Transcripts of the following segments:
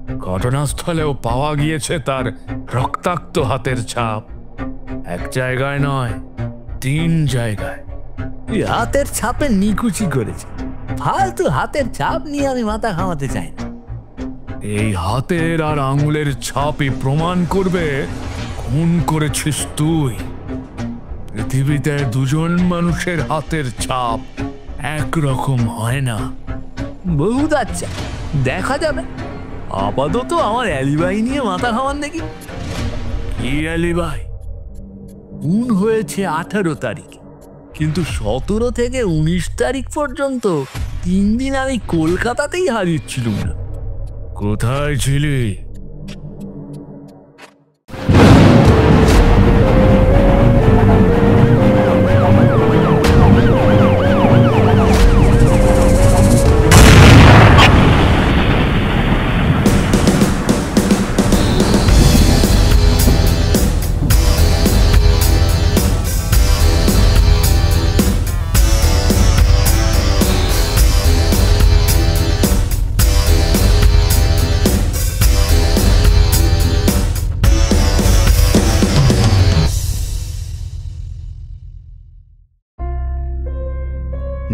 ঘটনাস্থলেও পাওয়া গিয়েছে তার রক্তাক্ত হাতের ছাপ। এক জায়গায় নয়, 3 জায়গায়। হাতের ছাপে নিকুচি করেছে। ফালতু হাতের ছাপ নিয়ে আমি মাথা ঘামাতে চাই না। এই হাতের আর আঙুলের ছাপই প্রমাণ করবে খুন করেছিস তুই। পৃথিবীতে 2জন মানুষের হাতের ছাপ একরকম হয় না। বহুত আচ্ছা, দেখা যাবে। আপাতত আমার অ্যালিবাই নিয়ে মাথা ঘামান দেখি। কি অ্যালিবাই? খুন হয়েছে 18 তারিখ, কিন্তু 17 থেকে 19 তারিখ পর্যন্ত 3 দিন আমি কলকাতাতেই হাজির ছিলাম না। কোথায় ছিলি?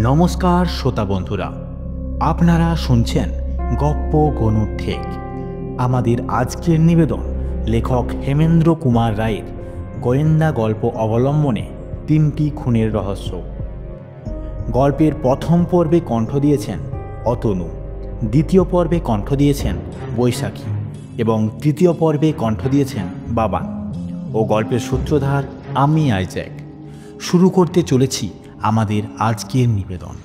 নমস্কার শ্রোতা বন্ধুরা, আপনারা শুনছেন গপ্প গনুর ঠেক। আমাদের আজকের নিবেদন লেখক হেমেন্দ্র কুমার রায়ের গোয়েন্দা গল্প অবলম্বনে 3টি খুনের রহস্য। গল্পের প্রথম পর্বে কণ্ঠ দিয়েছেন অতনু, দ্বিতীয় পর্বে কণ্ঠ দিয়েছেন বৈশাখী এবং তৃতীয় পর্বে কণ্ঠ দিয়েছেন বাবান ও গল্পের সূত্রধার আমি আইজ্যাক। শুরু করতে চলেছি আমাদের আজকের নিবেদন।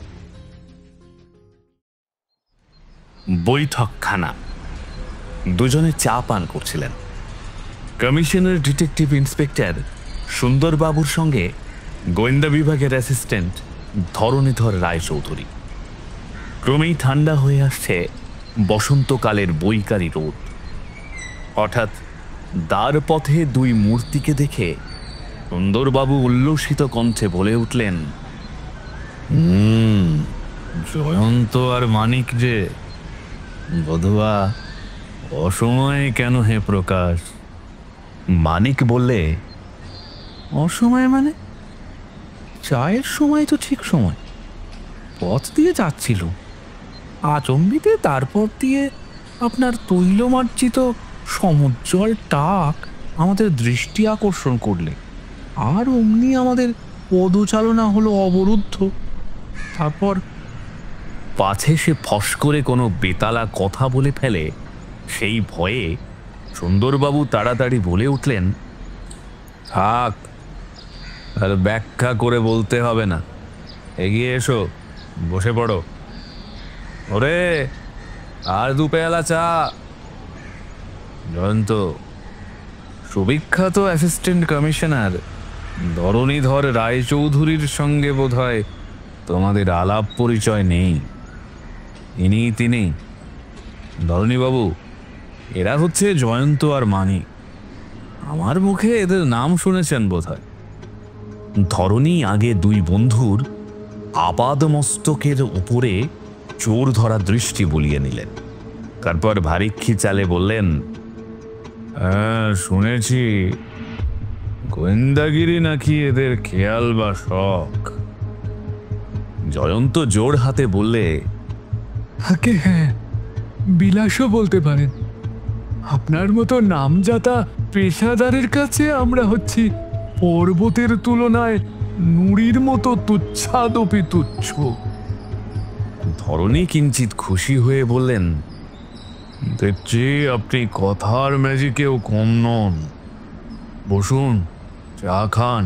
বৈঠকখানা। দুজনে চা পান করছিলেন। কমিশনার ডিটেকটিভ ইন্সপেক্টর সুন্দরবাবুর সঙ্গে গোয়েন্দা বিভাগের অ্যাসিস্ট্যান্ট ধরণীধর রায়চৌধুরী। ক্রমেই ঠান্ডা হয়ে আসছে বসন্তকালের বৈকারী রোদ। হঠাৎ দ্বার পথে 2 মূর্তিকে দেখে সুন্দরবাবু উল্লসিত কণ্ঠে বলে উঠলেন, জয়ন্ত আর মানিক যে, বধুয়া অসময়ে কেন হে প্রকাশ? মানিক বললে, অসময় মানে? চায়ের সময় তো ঠিক সময়, পথ দিয়ে যাচ্ছিল। আচম্বিতে তারপর দিয়ে আপনার তৈলমার্জিত সমুজ্জ্বল টাক আমাদের দৃষ্টি আকর্ষণ করলে, আর অমনি আমাদের পদচালনা হলো অবরুদ্ধ। তারপর পাছে সে ফস করে কোনো বেতালা কথা বলে ফেলে, সেই ভয়ে সুন্দরবাবু তাড়াতাড়ি বলে উঠলেন, থাক, আর ব্যাখ্যা করে বলতে হবে না। এগিয়ে এসো, বসে পড়ো। ওরে, আর 2 পেয়ালা চা। জয়ন্ত, সুবিখ্যাত অ্যাসিস্ট্যান্ট কমিশনার ধরণীধর রায়চৌধুরীর সঙ্গে বোধহয় তোমাদের আলাপ পরিচয় নেই। তিনি ধরণীবাবু, এরা হচ্ছে জয়ন্ত আর মানিক। আমার মুখে এদের নাম শুনেছেন বোধহয়। ধরণী আগে 2 বন্ধুর আপাদমস্তকের উপরে চোর ধরা দৃষ্টি বুলিয়ে নিলেন। তারপর ভারী খিচালে বললেন, হ্যাঁ, শুনেছি। গোয়েন্দাগিরি নাকি এদের খেয়াল বা শখ। জয়ন্ত জোর হাতে বললে, তাকে হ্যাঁ, বিলাসও বলতে পারেন। আপনার মতো নামজাতা পেশাদারের কাছে আমরা হচ্ছি পর্বতের তুলনায় নুড়ির মতো তুচ্ছাদপি তুচ্ছ। ধরণী কিঞ্চিত খুশি হয়ে বললেন, দেখছি আপনি কথার ম্যাজিকেও কম নন। বসুন, চা খান।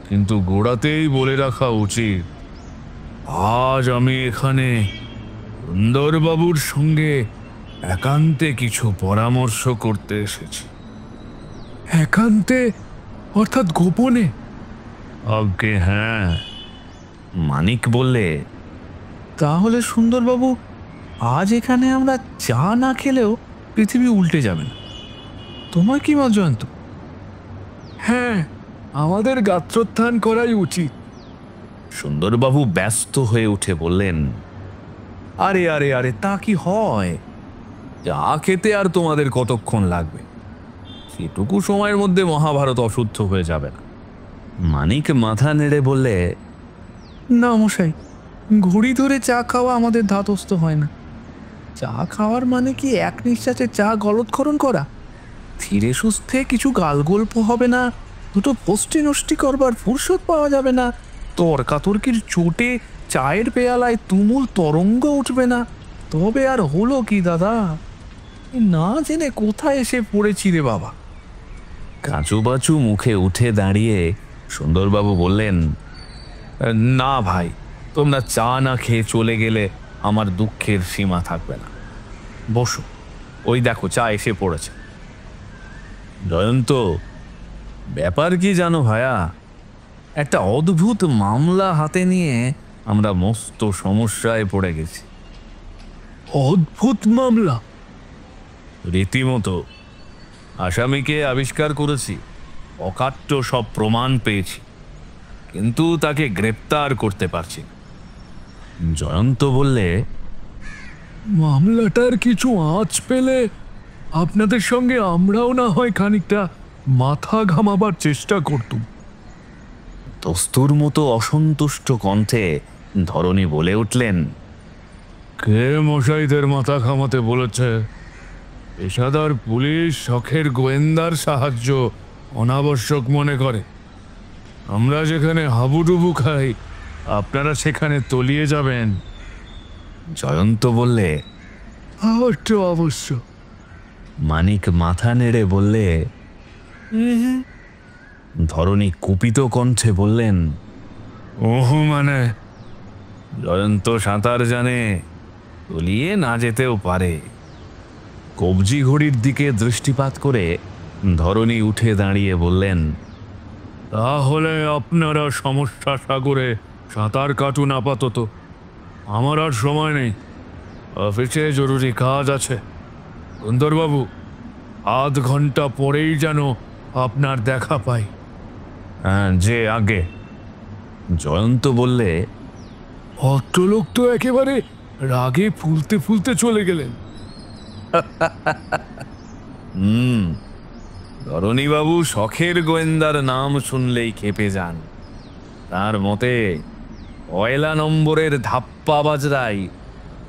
কিন্তু গোড়াতেই বলে রাখা উচিত, আজ আমি এখানে সুন্দরবাবুর সঙ্গে একান্তে কিছু পরামর্শ করতে এসেছি। একান্তে অর্থাৎ গোপনে? আজ্ঞে হ্যাঁ। মানিক বললে, তাহলে সুন্দরবাবু, আজ এখানে আমরা চা না খেলেও পৃথিবী উল্টে যাবে না। তোমার কি মত জয়ন্ত? হ্যাঁ, আমাদের গাত্রোত্থান করাই উচিত। সুন্দরবাবু ব্যস্ত হয়ে উঠে বললেন, আরে আরে আরে, তা কি হয়? চা খেতে আর তোমাদের কতক্ষণ লাগবে? সেটুকু সময়ের মধ্যে মহাভারত অশুদ্ধ হয়ে যাবে না। মানিক মাথা নেড়ে বললে, না মশাই, ঘড়ি ধরে চা খাওয়া আমাদের ধাতস্থ হয় না। চা খাওয়ার মানে কি এক নিঃশ্বাসে চা গলৎক্ষরণ করা? ধীরে সুস্থে কিছু গালগল্প হবে না, দুটো ফষ্টি নষ্টি করবার ফুরসত পাওয়া যাবে না, তর্কাতর্কির চোটে চায়ের পেয়ালায় তুমুল তরঙ্গ উঠবে না, তবে আর হলো কি দাদা? না জেনে কোথায় এসে পড়েছি রে বাবা। কাঁচুবাচু মুখে উঠে দাঁড়িয়ে সুন্দরবাবু বললেন, না ভাই, তোমরা চা না খেয়ে চলে গেলে আমার দুঃখের সীমা থাকবে না। বসো, ওই দেখো চা এসে পড়েছে। জয়ন্ত, ব্যাপার কি জানো ভায়া? একটা অদ্ভুত মামলা হাতে নিয়ে আমরা মস্ত সমস্যায় পড়ে গেছি। অদ্ভুত মামলা? রীতিমতো আসামিকে আবিষ্কার করেছি, অকাট্য সব প্রমাণ পেয়েছি, কিন্তু তাকে গ্রেপ্তার করতে পারছি না। জয়ন্ত বললে, মামলাটার কিছু আঁচ পেলে আপনাদের সঙ্গে আমরাও না হয় খানিকটা মাথা ঘামাবার চেষ্টা করতুম। দস্তুর মতো অসন্তুষ্ট কণ্ঠে ধরণী বলে উঠলেন, কে মশাইদের মাথা ঘামাতে বলেছে? পেশাদার পুলিশ শখের গোয়েন্দার সাহায্য অনাবশ্যক মনে করে। আমরা যেখানে হাবুডুবু খাই, আপনারা সেখানে তলিয়ে যাবেন। জয়ন্ত বললে, অবশ্য অবশ্য। মানিক মাথা নেড়ে বললে, ধরণী কুপিত কণ্ঠে বললেন, ওহো মানে? জয়ন্ত সাঁতার জানে, তলিয়ে না যেতেও পারে। কবজি ঘড়ির দিকে দৃষ্টিপাত করে ধরণী উঠে দাঁড়িয়ে বললেন, তাহলে আপনারা সমস্যা সাগরে সাঁতার কাটুন আপাতত। আমার আর সময় নেই, অফিসে জরুরি কাজ আছে। সুন্দরবাবু, আধ ঘন্টা পরেই যেন আপনার দেখা পাই। হ্যাঁ, যে আগে। জয়ন্ত বললে, ভদ্রলোক তো একেবারে রাগে ফুলতে ফুলতে চলে গেলেন। ধরণীবাবু শখের গোয়েন্দার নাম শুনলেই খেপে যান। তার মতে পয়লা নম্বরের ধাপ্পা বাজরাই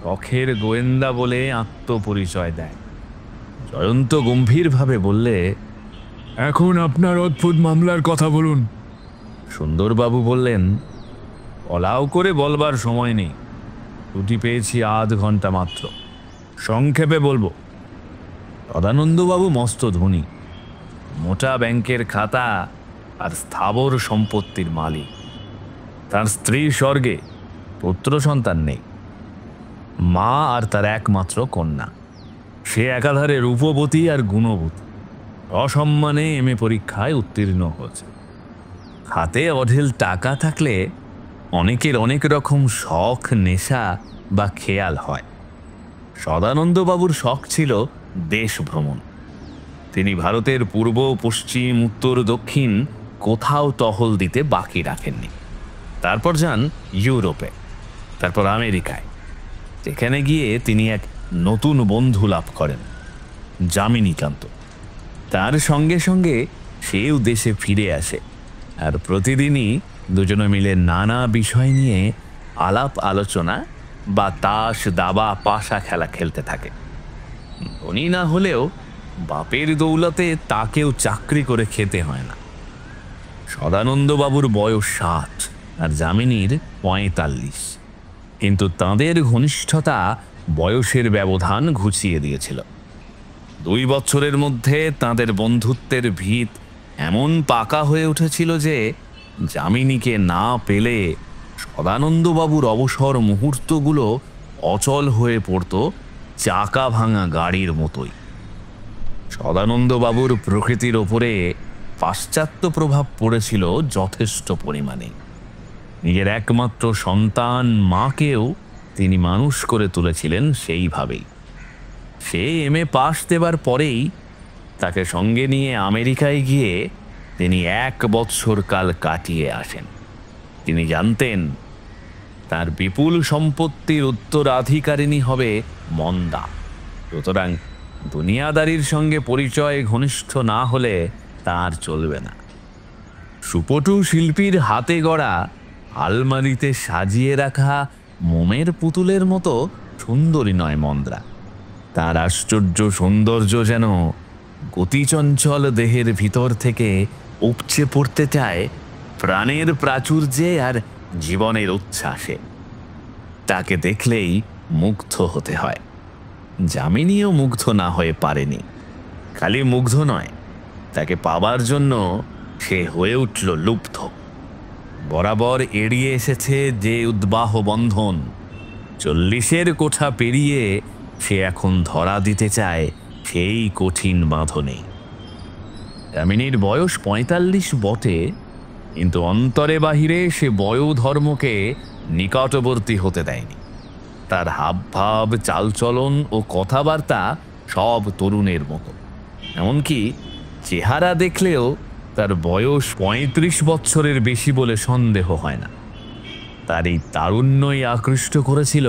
শখের গোয়েন্দা বলে আত্মপরিচয় দেয়। জয়ন্ত গম্ভীরভাবে বললে, এখন আপনার অদ্ভুত মামলার কথা বলুন। সুন্দরবাবু বললেন, অলাও করে বলবার সময় নেই, ছুটি পেয়েছি আধ ঘন্টা মাত্র, সংক্ষেপে বলবো। সদানন্দবাবু মস্ত ধনী, মোটা ব্যাংকের খাতা আর স্থাবর সম্পত্তির মালিক। তার স্ত্রী স্বর্গে, পুত্র সন্তান নেই। মা আর তার একমাত্র কন্যা, সে একাধারে রূপবতী আর গুণবতী। অসম্মানে এমএ পরীক্ষায় উত্তীর্ণ হয়েছে। হাতে অঢেল টাকা থাকলে অনেকের অনেক রকম শখ, নেশা বা খেয়াল হয়। সদানন্দবাবুর শখ ছিল দেশ ভ্রমণ। তিনি ভারতের পূর্ব, পশ্চিম, উত্তর, দক্ষিণ কোথাও টহল দিতে বাকি রাখেননি। তারপর যান ইউরোপে, তারপর আমেরিকায়, যেখানে গিয়ে তিনি এক নতুন বন্ধু লাভ করেন, যামিনীকান্ত। তার সঙ্গে সঙ্গে সেও দেশে ফিরে আসে, আর প্রতিদিনই দুজনে মিলে নানা বিষয় নিয়ে আলাপ আলোচনা বা তাস, দাবা, পাশা খেলা খেলতে থাকে। ধনী না হলেও বাপের দৌলতে তাকেও চাকরি করে খেতে হয় না। সদানন্দবাবুর বয়স 60 আর যামিনীর 45, কিন্তু তাঁদের ঘনিষ্ঠতা বয়সের ব্যবধান ঘুচিয়ে দিয়েছিল। 2 বছরের মধ্যে তাঁদের বন্ধুত্বের ভিত এমন পাকা হয়ে উঠেছিল যে যামিনীকে না পেলে সদানন্দবাবুর অবসর মুহূর্তগুলো অচল হয়ে পড়ত চাকা ভাঙা গাড়ির মতোই। সদানন্দবাবুর প্রকৃতির ওপরে পাশ্চাত্য প্রভাব পড়েছিল যথেষ্ট পরিমাণে। নিজের একমাত্র সন্তান মাকেও তিনি মানুষ করে তুলেছিলেন সেইভাবেই। সে এমএ পাশ দেবার পরেই তাকে সঙ্গে নিয়ে আমেরিকায় গিয়ে তিনি 1 বৎসর কাল কাটিয়ে আসেন। তিনি জানতেন তার বিপুল সম্পত্তির উত্তরাধিকারিণী হবে মন্দা, সুতরাং দুনিয়াদারির সঙ্গে পরিচয় ঘনিষ্ঠ না হলে তার চলবে না। সুপটু শিল্পীর হাতে গড়া আলমারিতে সাজিয়ে রাখা মোমের পুতুলের মতো সুন্দরী নয় মন্দ্রা। তার আশ্চর্য সৌন্দর্য যেন গতিচঞ্চল দেহের ভিতর থেকে উপচে পড়তে চায় প্রাণের প্রাচুর্যে আর জীবনের উচ্ছ্বাসে। তাকে দেখলেই মুগ্ধ হতে হয়। যামিনীও মুগ্ধ না হয়ে পারেনি। খালি মুগ্ধ নয়, তাকে পাবার জন্য সে হয়ে উঠল লুব্ধ। বরাবর এড়িয়ে এসেছে যে উদ্বাহ বন্ধন, 40-এর কোঠা পেরিয়ে সে এখন ধরা দিতে চায় সেই কঠিন বাঁধনে। যামিনীর বয়স 45 বটে, কিন্তু অন্তরে বাহিরে সে বয়োধর্মকে নিকটবর্তী হতে দেয়নি। তার হাবভাব, চালচলন ও কথাবার্তা সব তরুণের মতো। এমনকি চেহারা দেখলেও তার বয়স 35 বৎসরের বেশি বলে সন্দেহ হয় না। তার এই তারুণ্যই আকৃষ্ট করেছিল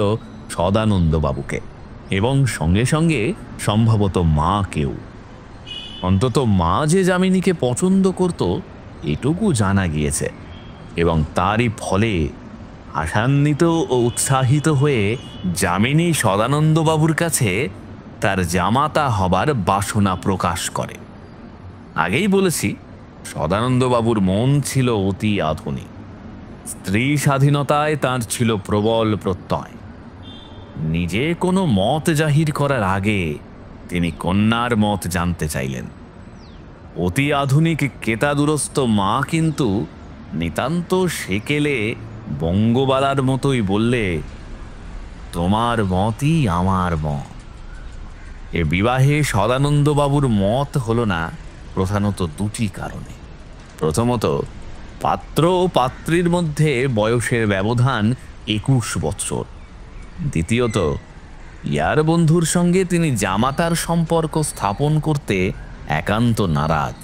সদানন্দবাবুকে এবং সঙ্গে সঙ্গে সম্ভবত মাকেও। অন্তত মা যে যামিনীকে পছন্দ করত এটুকু জানা গিয়েছে, এবং তারই ফলে আশান্বিত ও উৎসাহিত হয়ে যামিনী সদানন্দবাবুর কাছে তার জামাতা হবার বাসনা প্রকাশ করে। আগেই বলেছি, সদানন্দবাবুর মন ছিল অতি আধুনিক। স্ত্রী স্বাধীনতায় তাঁর ছিল প্রবল প্রত্যয়। নিজে কোনো মত জাহির করার আগে তিনি কন্যার মত জানতে চাইলেন। অতি আধুনিক কেতাদুরস্ত মা কিন্তু নিতান্ত সেকেলে বঙ্গবালার মতোই বললে, তোমার মতই আমার মত। এ বিবাহে সদানন্দবাবুর মত হল না প্রধানত দুটি কারণে। প্রথমত, পাত্র ও পাত্রীর মধ্যে বয়সের ব্যবধান 21 বৎসর। দ্বিতীয়ত, ইয়ার বন্ধুর সঙ্গে তিনি জামাতার সম্পর্ক স্থাপন করতে একান্ত নারাজ।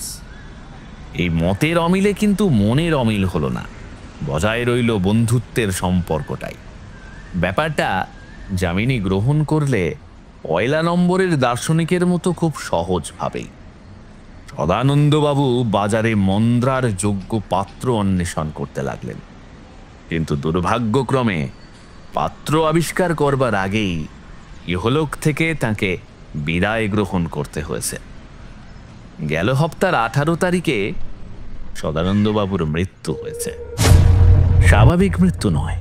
এই মতের অমিলে কিন্তু মনের অমিল হলো না, বজায় রইল বন্ধুত্বের সম্পর্কটাই। ব্যাপারটা যামিনী গ্রহণ করলে 1 নম্বরের দার্শনিকের মতো খুব সহজভাবেই। সদানন্দবাবু বাজারে মন্দ্রার যোগ্য পাত্র অন্বেষণ করতে লাগলেন, কিন্তু দুর্ভাগ্যক্রমে পাত্র আবিষ্কার করবার আগেই ইহলোক থেকে তাকে বিদায় গ্রহণ করতে হয়েছে। গেল হপ্তার 18 তারিখে সদানন্দবাবুর মৃত্যু হয়েছে। স্বাভাবিক মৃত্যু নয়,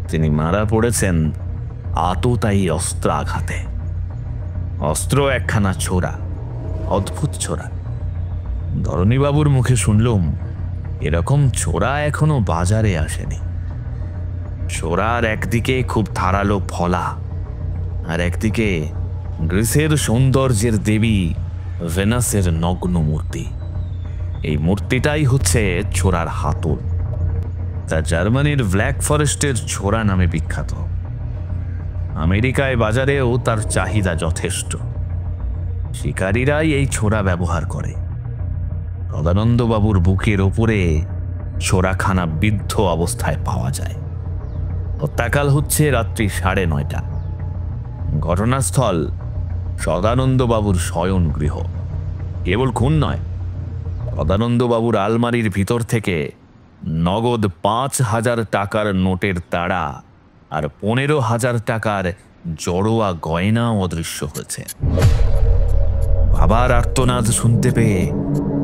তিনি মারা পড়েছেন আততায়ী অস্ত্রাঘাতে। অস্ত্র একখানা ছোরা, অদ্ভুত ছোরা। ধরণীবাবুর মুখে শুনলুম এরকম ছোরা এখনো বাজারে আসেনি। ছোরার একদিকে খুব ধারালো ফলা, আর একদিকে গ্রিসের সৌন্দর্যের দেবী ভেনাসের নগ্ন মূর্তি। এই মূর্তিটাই হচ্ছে ছোরার হাতল। তা জার্মানির ব্ল্যাক ফরেস্টের ছোরা নামে বিখ্যাত। আমেরিকায় বাজারেও তার চাহিদা যথেষ্ট। শিকারীরাই এই ছোরা ব্যবহার করে। সদানন্দবাবুর বুকের ওপরে ছোরাখানা বিদ্ধ অবস্থায় পাওয়া যায়। হত্যাকাল হচ্ছে রাত্রি 9:30। ঘটনাস্থল সদানন্দবাবুর শয়ন গৃহ। কেবল খুন নয়, সদানন্দবাবুর আলমারির ভিতর থেকে নগদ 5,000 টাকার নোটের তাড়া আর 15,000 টাকার জড়োয়া গয়না অদৃশ্য হয়েছে। বাবার আর্তনাদ শুনতে পেয়ে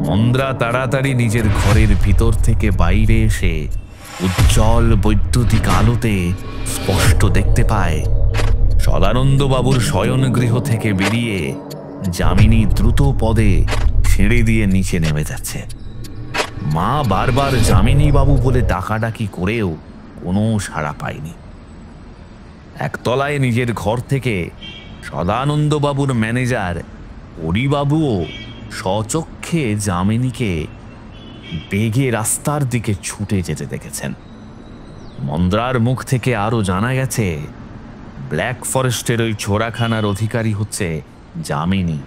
মন্দ্রা তাড়াতাড়ি নিজের ঘরের ভিতর থেকে বাইরে এসে উজ্জ্বল বৈদ্যুতিক আলোতে স্পষ্ট দেখতে পায় সদানন্দবাবুর শয়নগৃহ থেকে বেরিয়ে যামিনী দ্রুত পদে সিঁড়ি দিয়ে নিচে নেমে যাচ্ছে। মা বারবার যামিনী বাবু বলে ডাকাডাকি করেও কোনো সাড়া পায়নি। একতলায় নিজের ঘর থেকে সদানন্দবাবুর ম্যানেজার হরিবাবুও স্বচক্ষে যামিনীকে বেগে রাস্তার দিকে ছুটে যেতে দেখেছেন। মন্দ্রার মুখ থেকে আরও জানা গেছে ব্ল্যাক ফরেস্টের ওই ছোরাখানার অধিকারী হচ্ছে যামিনী।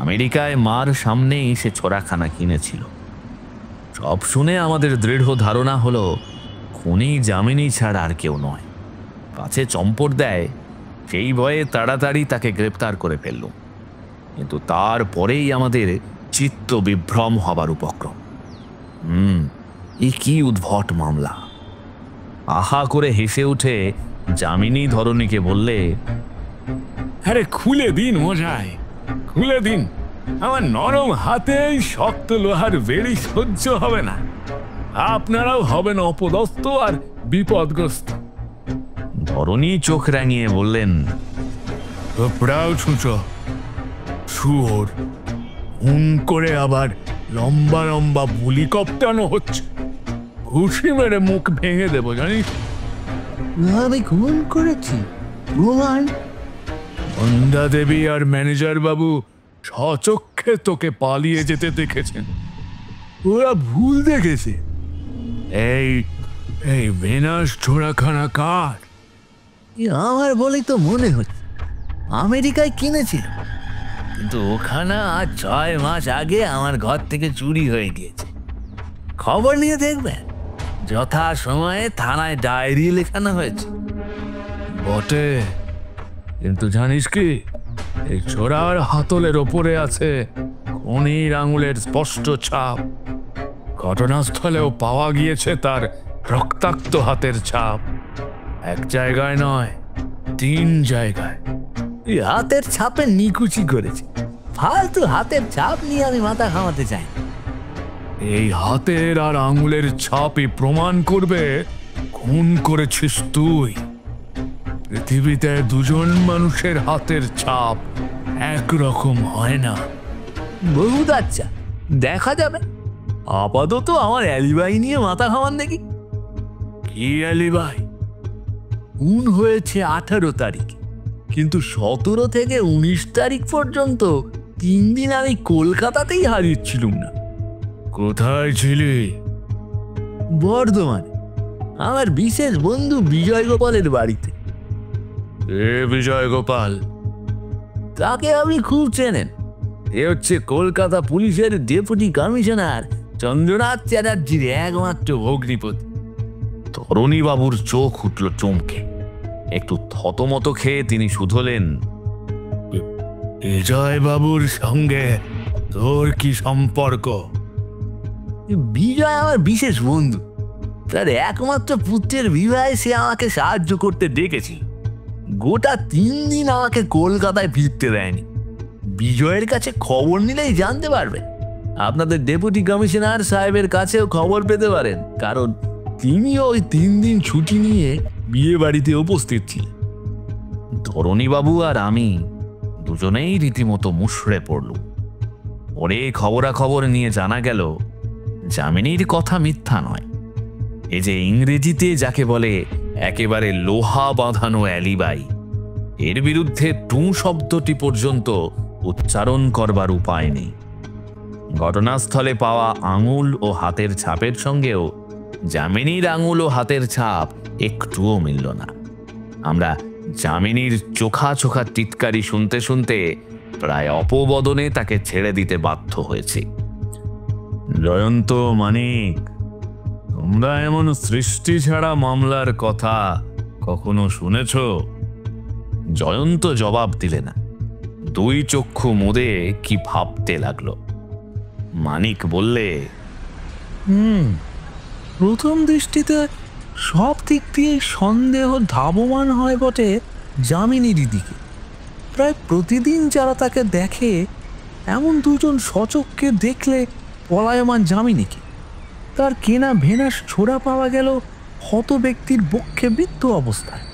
আমেরিকায় মার সামনেই সে ছোরাখানা কিনেছিল। সব শুনে আমাদের দৃঢ় ধারণা হলো খুনি যামিনী ছাড়া আর কেউ নয়। পাছে চম্পট দেয় সেই ভয়ে তাড়াতাড়ি তাকে গ্রেপ্তার করে ফেললুম, কিন্তু তারপরেই আমাদের চিত্ত বিভ্রম হবার উপক্রম। এ কি উদ্ভট মামলা! আহা করে হেসে উঠে যামিনী ধরণীকে বললে, আরে খুলে দিন মশাই, খুলে দিন। আমার নরম হাতেই শক্ত লোহার বেড়ি সহ্য হবে না। আপনারাও হবেন অপদস্থ আর বিপদগ্রস্ত। ধরণী চোখ রাঙিয়ে বললেন, প্রায় ছুঁচো শুয়োর, হুম করে আবার লম্বা লম্বা বুলি কপ্টানো হচ্ছে। ঘুষি মেরে মুখ ভেঙে দেবো জানিস। আমি খুন করেছি, প্রমাণ? সন্ধ্যা দেবী আর ম্যানেজার বাবু সচক্ষে তোকে পালিয়ে যেতে দেখেছেন। ওরা ভুল দেখেছে। এই এই বেনাস ছোড়াখানা কার? আমার বলেই তো মনে হচ্ছে। আমেরিকায় কিনেছিল, কিন্তু ওখানে আজ 6 মাস আগে আমার ঘর থেকে চুরি হয়ে গিয়েছে। খবর নিয়ে দেখবেন, যথা সময়ে থানায় ডায়েরি লেখানো হয়েছে। বটে, কিন্তু জানিস কি, এই ছোড়ার হাতলের ওপরে আছে খনির আঙুলের স্পষ্ট ছাপ। ঘটনাস্থলেও পাওয়া গিয়েছে তার রক্তাক্ত হাতের ছাপ। এক জায়গায় নয়, 3 জায়গায়। এই হাতের ছাপে নিকুচি করেছে। ফালতু হাতের ছাপ নিয়ে আমি মাথা ঘামাতে চাই না। এই হাতের আর আঙুলের ছাপই প্রমাণ করবে খুন করেছিস তুই। পৃথিবীতে 2জন মানুষের হাতের ছাপ একরকম হয় না। বহুত আচ্ছা, দেখা যাবে। আপাতত আমার অ্যালিবাই নিয়ে মাথা ঘামান দেখি। কি আলিবাই? খুন হয়েছে 18 তারিখ, কিন্তু 17 থেকে 19 তারিখ পর্যন্ত 3 দিন আমি কলকাতাতেই হাজির ছিলুম না। কোথায় ছিলি? বর্ধমানে আমার বিশেষ বন্ধু বিজয় গোপালের বাড়িতে। এ বিজয় গোপাল? তাকে আপনি খুব চেনেন। এ হচ্ছে কলকাতা পুলিশের ডেপুটি কমিশনার চন্দ্রনাথ চ্যাটার্জির একমাত্র ভগ্নিপতি। ধরণী বাবুর চোখ উঠল চমকে। একটু থতমত খেয়ে তিনি শুধলেন, বিজয় বাবুর সঙ্গে তোর কি সম্পর্ক? বিজয় আমার বিশেষ বন্ধু। তার একমাত্র পুত্রের বিবাহে সে আমাকে সাহায্য করতে ডেকেছিল। গোটা 3 দিন আমাকে কলকাতায় ফিরতে দেয়নি। বিজয়ের কাছে খবর নিলেই জানতে পারবেন। আপনাদের ডেপুটি কমিশনার সাহেবের কাছেও খবর পেতে পারেন, কারণ তিনিও ওই 3 দিন ছুটি নিয়ে বিয়ে বাড়িতে উপস্থিত ছিলেন। ধরণীবাবু আর আমি দুজনেই রীতিমতো মুষড়ে পড়লুম। পরে খবরাখবর নিয়ে জানা গেল, যামিনীর কথা মিথ্যা নয়। এই যে ইংরেজিতে যাকে বলে একেবারে লোহা বাঁধানো অ্যালিবাই, এর বিরুদ্ধে টু শব্দটি পর্যন্ত উচ্চারণ করবার উপায় নেই। ঘটনাস্থলে পাওয়া আঙুল ও হাতের ছাপের সঙ্গেও যামিনীর আঙুল ও হাতের ছাপ একটুও মিলল না। আমরা যামিনীর চোখা চোখা টিটকারি শুনতে শুনতে প্রায় অপবদনে তাকে ছেড়ে দিতে বাধ্য হয়েছে। জয়ন্ত, মানিক, তোমরা এমন সৃষ্টি ছাড়া মামলার কথা কখনো শুনেছ? জয়ন্ত জবাব দিলে না। 2 চক্ষু মুদে কি ভাবতে লাগলো। মানিক বললে, প্রথম দৃষ্টিতে সব দিক দিয়ে সন্দেহ ধাবমান হয় বটে যামিনীর দিকে। প্রায় প্রতিদিন যারা তাকে দেখে, এমন 2 জন সচক্ষে দেখলে পলায়মান যামিনীকে। তার কেনা ভেনাস ছোড়া পাওয়া গেল হত ব্যক্তির বক্ষে বৃদ্ধ অবস্থায়।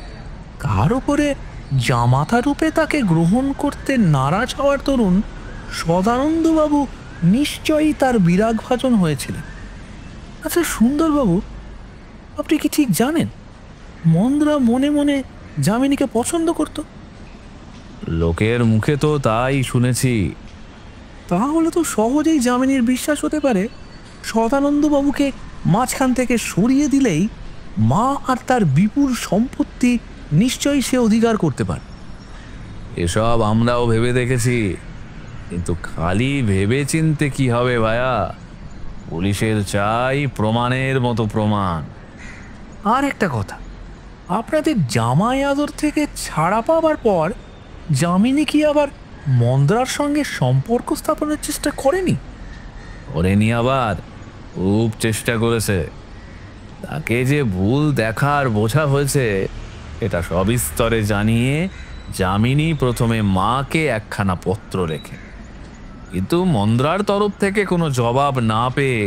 তার উপরে জামাতা রূপে তাকে গ্রহণ করতে নারাজ হওয়ার তরুণ সদানন্দবাবু নিশ্চয়ই তার বিরাগভাজন হয়েছিলেন। আচ্ছা সুন্দরবাবু, আপনি কি ঠিক জানেন মন্দ্রা মনে মনে যামিনীকে পছন্দ করত? লোকের মুখে তো তাই শুনেছি। তাহলে তো সহজেই যামিনীর বিশ্বাস হতে পারে সদানন্দবাবুকে মাঝখান থেকে সরিয়ে দিলেই মা আর তার বিপুল সম্পত্তি নিশ্চয়ই সে অধিকার করতে পারে। এসব আমরাও ভেবে দেখেছি, কিন্তু খালি ভেবে চিনতে কি হবে ভায়া? পুলিশের চাই প্রমাণের মতো প্রমাণ। আর একটা কথা, আপনাদের জামাই আদর থেকে ছাড়া পাবার পর যামিনী কি আবার মন্দ্রার সঙ্গে সম্পর্ক স্থাপনের চেষ্টা করেনি? ওরেনি, আবার খুব চেষ্টা করেছে। তাকে যে ভুল দেখার বোঝা হয়েছে এটা সবিস্তরে জানিয়ে যামিনী প্রথমে মাকে একখানা পত্র রেখে, কিন্তু মন্দ্রার তরফ থেকে কোনো জবাব না পেয়ে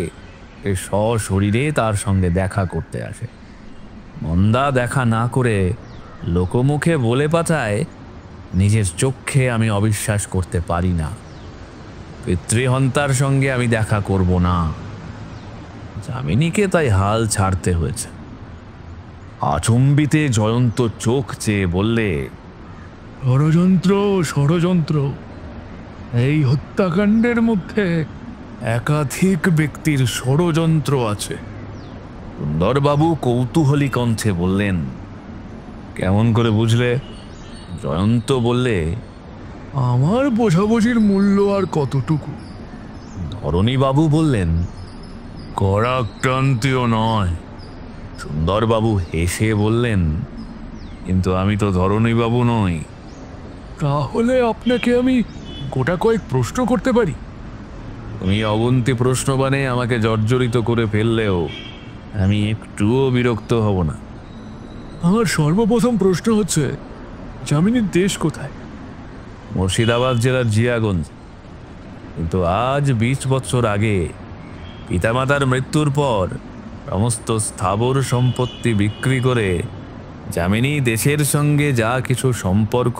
সে সশরীরে তার সঙ্গে দেখা করতে আসে। মন্দা দেখা না করে লোকমুখে বলে পাঠায়, নিজের চোখে আমি অবিশ্বাস করতে পারি না, পিতৃহন্তার সঙ্গে আমি দেখা করব না। যামিনীকে তাই হাল ছাড়তে হয়েছে। আচম্বিতে জয়ন্ত চোখ চেয়ে বললে, ষড়যন্ত্র, ষড়যন্ত্র। এই হত্যাকাণ্ডের মধ্যে একাধিক ব্যক্তির ষড়যন্ত্র আছে। সুন্দরবাবু কৌতূহলী কণ্ঠে বললেন, কেমন করে বুঝলে? জয়ন্ত বললে, আমার বোঝাবুঝির মূল্য আর কতটুকু? ধরণীবাবু বললেন, করাক্রান্তিও নয়। সুন্দরবাবু হেসে বললেন, কিন্তু আমি তো ধরণীবাবু নই। তাহলে আপনাকে আমি গোটা কয়েক প্রশ্ন করতে পারি? তুমি অগুন্তি প্রশ্নবাণে আমাকে জর্জরিত করে ফেললেও আমি একটুও বিরক্ত হব না। আমার সর্বপ্রথম প্রশ্ন হচ্ছে, যামিনীর দেশ কোথায়? মুর্শিদাবাদ জেলার জিয়াগঞ্জ। কিন্তু আজ 20 বছর আগে পিতামাতার মৃত্যুর পর সমস্ত স্থাবর সম্পত্তি বিক্রি করে যামিনী দেশের সঙ্গে যা কিছু সম্পর্ক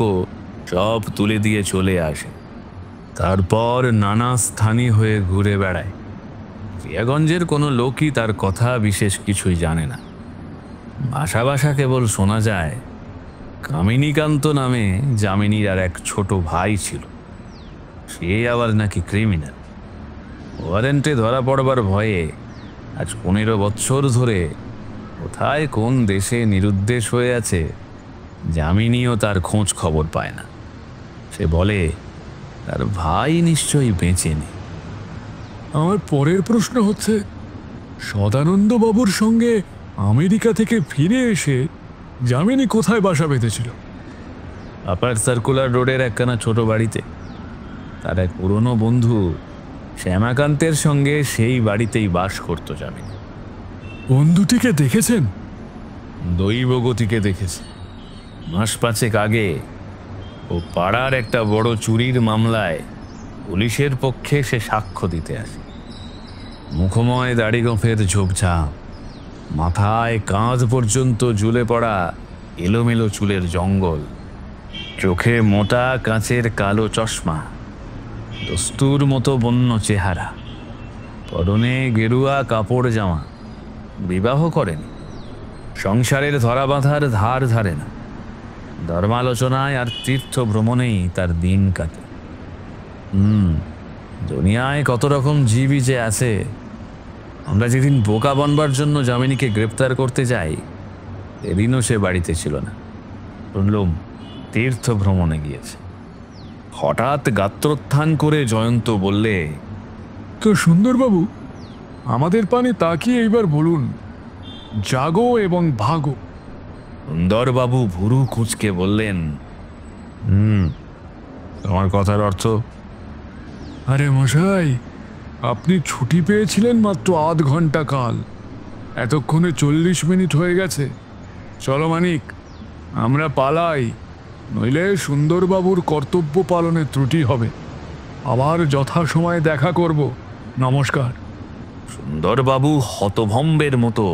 সব তুলে দিয়ে চলে আসে। তারপর নানা স্থানীয় হয়ে ঘুরে বেড়ায়। জিয়াগঞ্জের কোনো লোকই তার কথা বিশেষ কিছুই জানে না। ভাষা ভাষা কেবল শোনা যায়, কামিনীকান্ত নামে যামিনীর আর এক ছোট ভাই ছিল। সে আবার নাকি ক্রিমিনাল। ওয়ারেন্টে ধরা পড়বার ভয়ে আজ 15 বছর ধরে কোথায় কোন দেশে নিরুদ্দেশ হয়ে আছে, যামিনীও তার খোঁজ খবর পায় না। সে বলে তার ভাই নিশ্চয়ই বেঁচে নেই। আমার পরের প্রশ্ন হচ্ছে, সদানন্দ বাবুর সঙ্গে আমেরিকা থেকে ফিরে এসে যামিনী কোথায় বাসা বেঁধেছিল? আপার সার্কুলার রোডের একখানা ছোট বাড়িতে। তার এক পুরনো বন্ধু শ্যামাকান্তের সঙ্গে সেই বাড়িতেই বাস করত যামিনী। বন্ধুটিকে দেখেছেন? দৈবগতিকে দেখেছে। মাস 5 আগে ও পাড়ার একটা বড় চুরির মামলায় পুলিশের পক্ষে সে সাক্ষ্য দিতে আসে। মুখময় দাড়ি গোঁফের ঝোপঝাপ, মাথায় কাঁধ পর্যন্ত ঝুলে পড়া এলোমেলো চুলের জঙ্গল, চোখে মোটা কাঁচের কালো চশমা, দস্তুর মতো বন্য চেহারা, পরনে গেরুয়া কাপড় জামা। বিবাহ করেনি, সংসারের ধরা বাঁধার ধার ধারে না। ধর্মালোচনায় আর তীর্থ ভ্রমণেই তার দিন কাটে। দুনিয়ায় কত রকম জীবই যে আছে। আমরা যেদিন বোকা বনবার জন্য যামিনীকে গ্রেপ্তার করতে যাই, এদিনও সে বাড়িতে ছিল না। শুনলুম তীর্থ ভ্রমণে গিয়েছে। হঠাৎ গাত্রোত্থান করে জয়ন্ত বললে, তো সুন্দরবাবু, আমাদের পানে তাকিয়ে এইবার বলুন, জাগো এবং ভাগো। সুন্দরবাবু ভুরু কুঁচকে বললেন, তোমার কথার অর্থ? আরে মশাই, আপনি ছুটি পেয়েছিলেন মাত্র আধ ঘন্টা কাল, এতক্ষণে 40 মিনিট হয়ে গেছে। চলো মানিক, আমরা পালাই, নইলে সুন্দরবাবুর কর্তব্য পালনে ত্রুটি হবে। আবার যথাসময়ে দেখা করব। নমস্কার। সুন্দরবাবু হতভম্বের মতো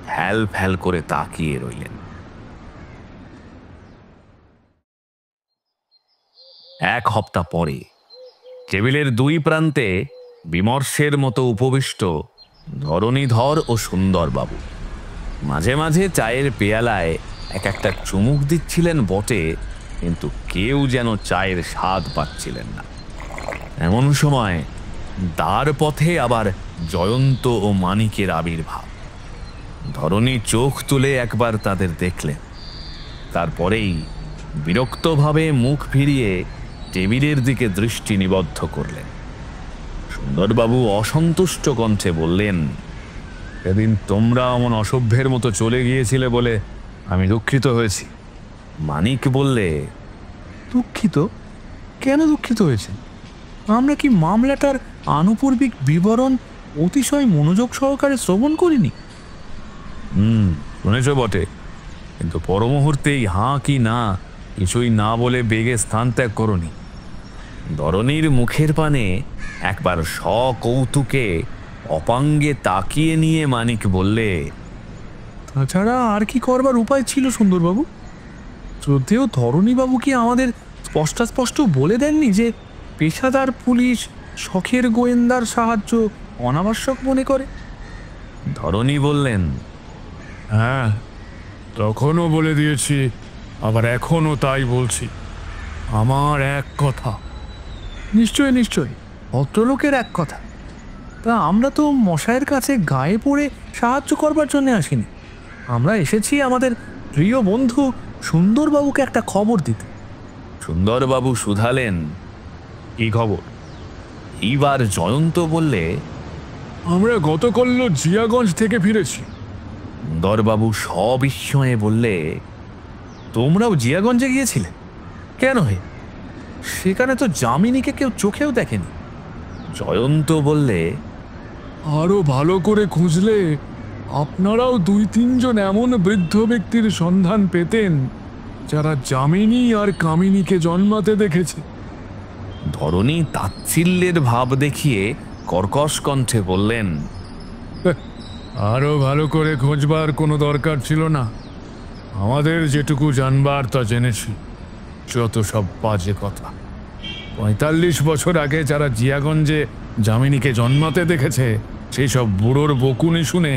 ফ্যাল ফ্যাল করে তাকিয়ে রইলেন। 1 সপ্তাহ পরে টেবিলের 2 প্রান্তে বিমর্ষের মতো উপবিষ্ট ধরণীধর ও সুন্দরবাবু। মাঝে মাঝে চায়ের পেয়ালায় এক একটা চুমুক দিচ্ছিলেন বটে, কিন্তু কেউ যেন চায়ের স্বাদ পাচ্ছিলেন না। এমন সময় দ্বার পথে আবার জয়ন্ত ও মানিকের আবির্ভাব। ধরণী চোখ তুলে একবার তাদের দেখলেন, তারপরেই বিরক্তভাবে মুখ ফিরিয়ে টেবিলের দিকে দৃষ্টি নিবদ্ধ করলেন। সুন্দরবাবু অসন্তুষ্ট কণ্ঠে বললেন, সেদিন তোমরা এমন অসভ্যের মতো চলে গিয়েছিলে বলে আমি দুঃখিত হয়েছি। মানিক বললে, দুঃখিত? কেন দুঃখিত হয়েছে? আমরা কি মামলাটার আনুপূর্বিক বিবরণ অতিশয় মনোযোগ সহকারে শ্রবণ করিনি? শুনেছ বটে, কিন্তু পরমুহূর্তেই হাঁ কি না কিছুই না বলে বেগে স্থান ত্যাগ করনি। ধরণীর মুখের পানে একবার সকৌতুকে অপাঙ্গে তাকিয়ে নিয়ে মানিক বললে, তাছাড়া আর কি করবার উপায় ছিল সুন্দরবাবু? শ্রদ্ধেয় ধরণীবাবু কি আমাদের স্পষ্ট বলে দেননি যে পেশাদার পুলিশ শখের গোয়েন্দার সাহায্য অনাবশ্যক মনে করে? ধরণী বললেন, হ্যাঁ, তখনও বলে দিয়েছি, আবার এখনও তাই বলছি। আমার এক কথা। নিশ্চয় ভদ্রলোকের এক কথা। তা আমরা তো মশাইয়ের কাছে গায়ে পড়ে সাহায্য করবার জন্য আসিনি। আমরা এসেছি আমাদের প্রিয় বন্ধু সুন্দরবাবুকে একটা খবর দিতে। সুন্দরবাবু শুধালেন, কি খবর? এইবার জয়ন্ত বললে, আমরা গতকাল জিয়াগঞ্জ থেকে ফিরেছি। সুন্দরবাবু সবিস্ময়ে বললে, তোমরাও জিয়াগঞ্জে গিয়েছিলে? কেন হে? সেখানে তো যামিনীকে কেউ চোখেও দেখেনি। জয়ন্ত বললে, আরো ভালো করে খুঁজলে আপনারাও 2-3 জন এমন বৃদ্ধ ব্যক্তির সন্ধান পেতেন যারা যামিনী আর কামিনীকে জন্মাতে দেখেছে। ধরণী তাচ্ছিল্যের ভাব দেখিয়ে কর্কশ কণ্ঠে বললেন, আরো ভালো করে খোঁজবার কোনো দরকার ছিল না। আমাদের যেটুকু জানবার তা জেনেছি। যত সব বাজে কথা। 45 বছর আগে যারা জিয়াগঞ্জে যামিনীকে জন্মাতে দেখেছে, সেই সব বুড়োর বকুনি শুনে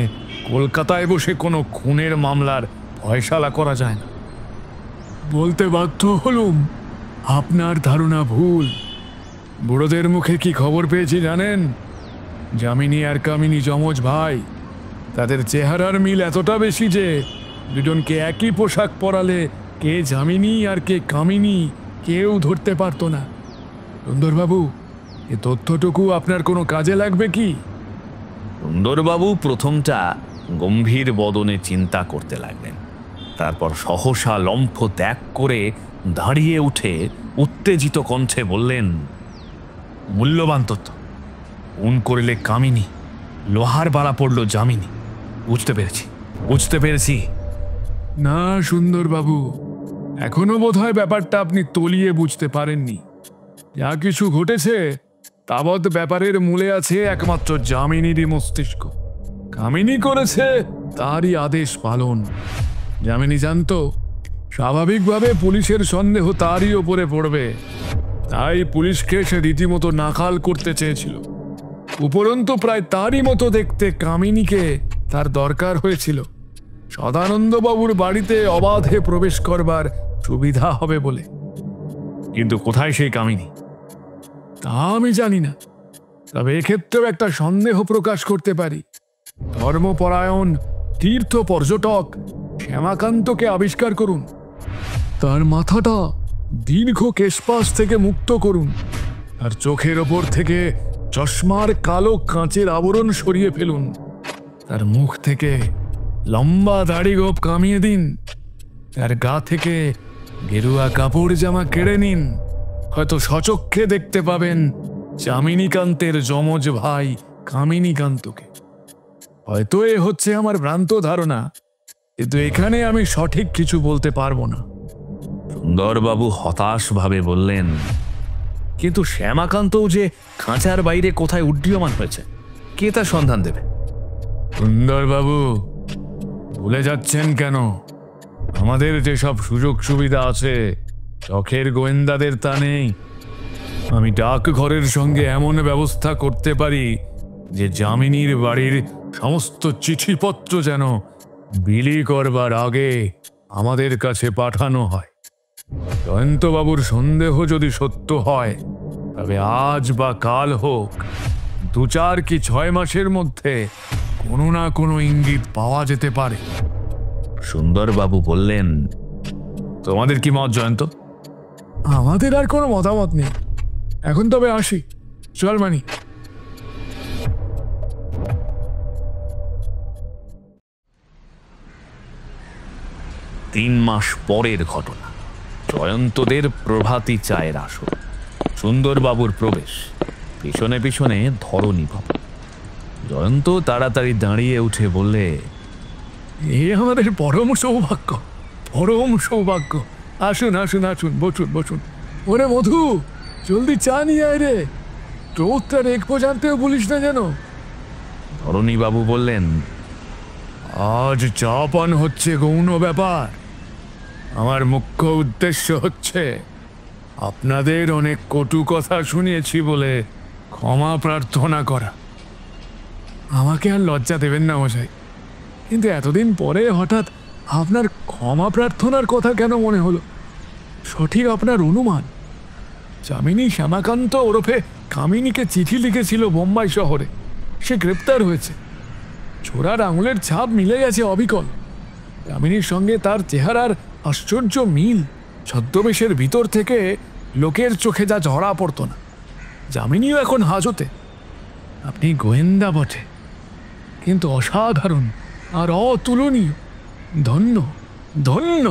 কলকাতায় বসে কোনো খুনের মামলার ফয়সালা করা যায় না। বলতে বাধ্য হলুম, আপনার ধারণা ভুল। বুড়োদের মুখে কি খবর পেয়েছি জানেন? যামিনী আর কামিনী যমজ ভাই। তাদের চেহারার মিল এতটা বেশি যে দুজনকে একই পোশাক পরালে কে যামিনী আর কে কামিনী কেউ ধরতে পারতো না। সুন্দরবাবু, এ তথ্যটুকু আপনার কোনো কাজে লাগবে কি? সুন্দরবাবু প্রথমটা গম্ভীর বদনে চিন্তা করতে লাগলেন। তারপর সহসা লম্ফ ত্যাগ করে দাঁড়িয়ে উঠে উত্তেজিত কণ্ঠে বললেন, মূল্যবান তথ্য। ফোন করলে কামিনী, লোহার বাড়া পড়ল যামিনী। বুঝতে পেরেছি। না সুন্দরবাবু, এখনো বোধহয় ব্যাপারটা আপনি তলিয়ে বুঝতে পারেননি। যা কিছু ঘটেছে তাবৎ ব্যাপারের মূলে আছে একমাত্র যামিনীরই মস্তিষ্ক। কামিনী করেছে তারই আদেশ পালন। যামিনী জানতো স্বাভাবিকভাবে পুলিশের সন্দেহ তারই ওপরে পড়বে, তাই পুলিশকে সে রীতিমতো নাকাল করতে চেয়েছিল। উপরন্তু প্রায় তারই মতো দেখতে কামিনীকে তার দরকার হয়েছিল সদানন্দবাবুর বাড়িতে অবাধে প্রবেশ করবার সুবিধা হবে বলে। কিন্তু কোথায় সেই কামিনী? তা আমি জানি না, তবে এক্ষেত্রেও একটা সন্দেহ প্রকাশ করতে পারি। ধর্মপরায়ণ তীর্থ পর্যটক শ্যামাকান্তকে আবিষ্কার করুন। তার মাথাটা দীর্ঘ কেশপাশ থেকে মুক্ত করুন। আর চোখের ওপর থেকে চশমার কালো কাঁচের আবরণ সরিয়ে ফেলুন। তার মুখ থেকে লম্বা দাড়ি গোঁফ কামিয়ে দিন। তার গা থেকে গেরুয়া কাপড় জামা কেড়ে নিন। হয়তো সচক্ষে দেখতে পাবেন যামিনীকান্তের যমজ ভাই কামিনীকান্তকে। হয়তো এ হচ্ছে আমার ভ্রান্ত ধারণা, কিন্তু এখানে আমি সঠিক কিছু বলতে পারবো না। সুন্দরবাবু হতাশভাবে বললেন, কিন্তু শ্যামাকান্তও যে খাঁচার বাইরে কোথায় উড্ডীয়মান হয়েছে, কে তার সন্ধান দেবে? সুন্দরবাবু, ভুলে যাচ্ছেন কেন? আমাদের যেসব সুযোগ সুবিধা আছে শখের গোয়েন্দাদের তা নেই। আমি ডাকঘরের সঙ্গে এমন ব্যবস্থা করতে পারি যে যামিনীর বাড়ির সমস্ত চিঠিপত্র যেন বিলি করবার আগে আমাদের কাছে পাঠানো হয়। জয়ন্তবাবুর সন্দেহ যদি সত্য হয়, তবে আজ বা কাল হোক, 2-4 কি 6 মাসের মধ্যে কোনো না কোনো ইঙ্গিত পাওয়া যেতে পারে। সুন্দরবাবু বললেন, তোমাদের কি মত জয়ন্ত? আমাদের আর কোনো মতামত নেই। এখন তবে আসি, চল মানি। 3 মাস পরের ঘটনা। জয়ন্তদের প্রভাতী চায়ের আসর, সুন্দরবাবুর প্রবেশ, পিছনে পিছনে ধরণীবাবু। জয়ন্ত তাড়াতাড়ি দাঁড়িয়ে উঠে বললে, এ আমাদের পরম সৌভাগ্য, পরম সৌভাগ্য। আসুন আসুন আসুন, বসুন বসুন। ওরে মধু, জলদি চা নিয়ে আয় রে, রোদটার এক পর্যন্তও বলিস না যেন। ধরণীবাবু বললেন, আজ চা পান হচ্ছে গৌণ ব্যাপার। আমার মুখ্য উদ্দেশ্য হচ্ছে আপনাদের অনেক কটু কথা শুনিয়েছি বলে ক্ষমা প্রার্থনা করা। আমাকে আর লজ্জা দেবেন না মশাই, কিন্তু এতদিন পরে হঠাৎ আপনার ক্ষমা প্রার্থনার কথা কেন মনে হলো? সঠিক আপনার অনুমান, যামিনী শ্যামাকান্ত ওরফে কামিনীকে চিঠি লিখেছিল বোম্বাই শহরে, সে গ্রেপ্তার হয়েছে। ছোড়ার আঙুলের ছাপ মিলে গেছে অবিকল। কামিনীর সঙ্গে তার চেহারার আশ্চর্য মিল, ছদ্মবেশের ভিতর থেকে লোকের চোখে যা ঝরা পড়তো না। যামিনীও এখন হাজতে। আপনি গোয়েন্দা বটে, কিন্তু অসাধারণ আর অতুলনীয়। ধন্য ধন্য।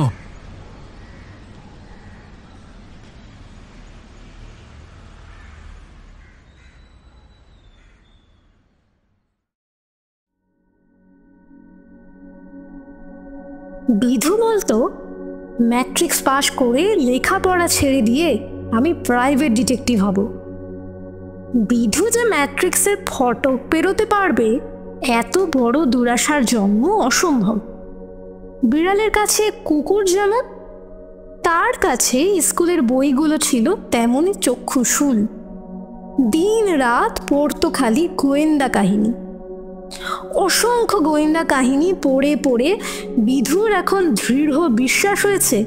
বিধু বলতো ম্যাট্রিক্স পাশ করে লেখাপড়া ছেড়ে দিয়ে আমি প্রাইভেট ডিটেকটিভ হব। বিধু যে ম্যাট্রিক্সের ফটক পেরোতে পারবে এত বড় দুরাশার জন্ম অসম্ভব। বিড়ালের কাছে কুকুর যেমন, তার কাছে স্কুলের বইগুলো ছিল তেমনই চক্ষুশূল। দিন রাত পড়তো খালি গোয়েন্দা কাহিনী। অসংখ্য গোয়েন্দা কাহিনী পড়ে পড়ে বিধুর এখন দৃঢ় বিশ্বাস হয়েছে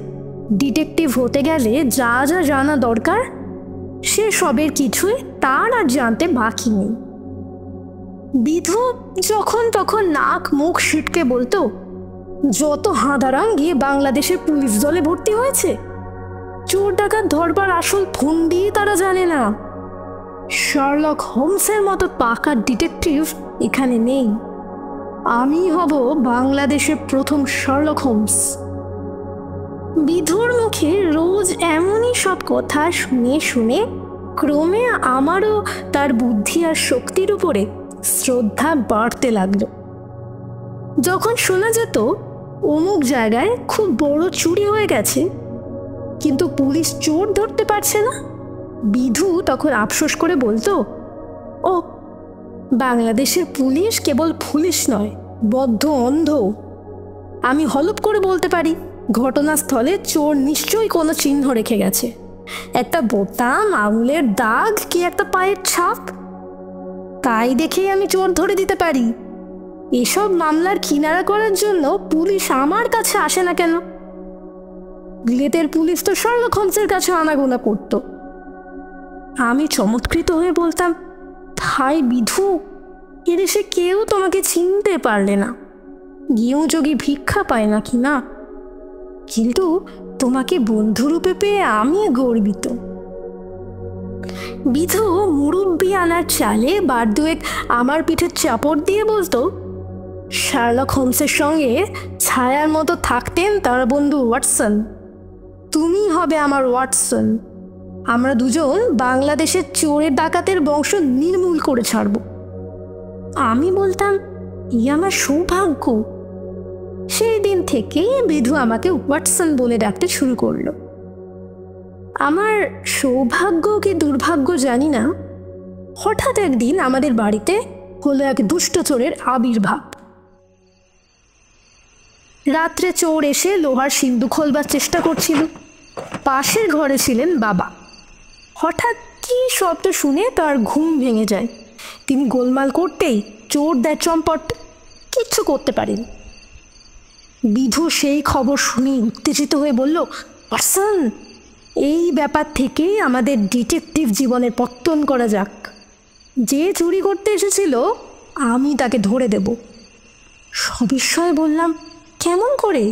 ডিটেকটিভ হতে গেলে যা যা জানা দরকার সে সবের কিছুই তার আর জানতে বাকি নেই। বিধু যখন তখন নাক মুখ সিটকে বলতো, যত হাঁদারাম গিয়ে বাংলাদেশের পুলিশ দলে ভর্তি হয়েছে, চোর ডাকাত ধরবার আসল ফন্ডি তারা জানে না। শার্লক হোমসের মতো পাকা ডিটেকটিভ এখানে নেই। আমি হব বাংলাদেশের প্রথম শার্লক হোমস। বিধুর মুখে রোজ এমনই সব কথা শুনে শুনে ক্রমে আমারও তার বুদ্ধি আর শক্তির উপরে শ্রদ্ধা বাড়তে লাগলো। যখন শোনা যেত অমুক জায়গায় খুব বড় চুরি হয়ে গেছে কিন্তু পুলিশ চোর ধরতে পারছে না, বিধু তখন আফসোস করে বলতো, ও বাংলাদেশের পুলিশ কেবল পুলিশ নয়, বদ্ধ অন্ধ। আমি হলপ করে বলতে পারি ঘটনাস্থলে চোর নিশ্চয়ই কোনো চিহ্ন রেখে গেছে, একটা বোতাম, আঙুলের দাগ কি একটা পায়ের ছাপ। তাই দেখেই আমি চোর ধরে দিতে পারি। এসব মামলার কিনারা করার জন্য পুলিশ আমার কাছে আসে না কেন? গ্লেটের পুলিশ তো শার্লক হোমসের কাছে আনাগোনা করতো। আমি চমৎকৃত হয়ে বলতাম, হাই বিধু, এদেশে কেউ তোমাকে চিনতে পারলে না, গিয়েও যোগী ভিক্ষা পায় না কি না, কিন্তু তোমাকে বন্ধুরূপে পেয়ে আমি গর্বিত। বিধু মুরব্বি আনার চালে বার দুয়েক আমার পিঠে চাপড় দিয়ে বলতো, শার্লক হোমসের সঙ্গে ছায়ার মতো থাকতেন তার বন্ধু ওয়াটসন, তুমি হবে আমার ওয়াটসন। আমরা দুজন বাংলাদেশের চোরের ডাকাতের বংশ নির্মূল করে ছাড়ব। আমি বলতাম, ই আমার সৌভাগ্য। সেই দিন থেকেই বিধু আমাকে ওয়াটসন বলে ডাকতে শুরু করলো। আমার সৌভাগ্য কি দুর্ভাগ্য জানি না, হঠাৎ একদিন আমাদের বাড়িতে হলো এক দুষ্ট চোরের আবির্ভাব। রাত্রে চোর এসে লোহার সিন্ধু খোলবার চেষ্টা করছিল। পাশের ঘরে ছিলেন বাবা। হঠাৎ কি শব্দ শুনে তার ঘুম ভেঙে যায়। তিনি গোলমাল করতেই চোর দেয় চম্পট, কিচ্ছু করতে পারেন। বিধু সেই খবর শুনে উত্তেজিত হয়ে বলল, ওয়াটসন, এই ব্যাপার থেকেই আমাদের ডিটেকটিভ জীবনের পত্তন করা যাক। যে চুরি করতে এসেছিল আমি তাকে ধরে দেব। সবিস্ময়ে বললাম, কেমন করে?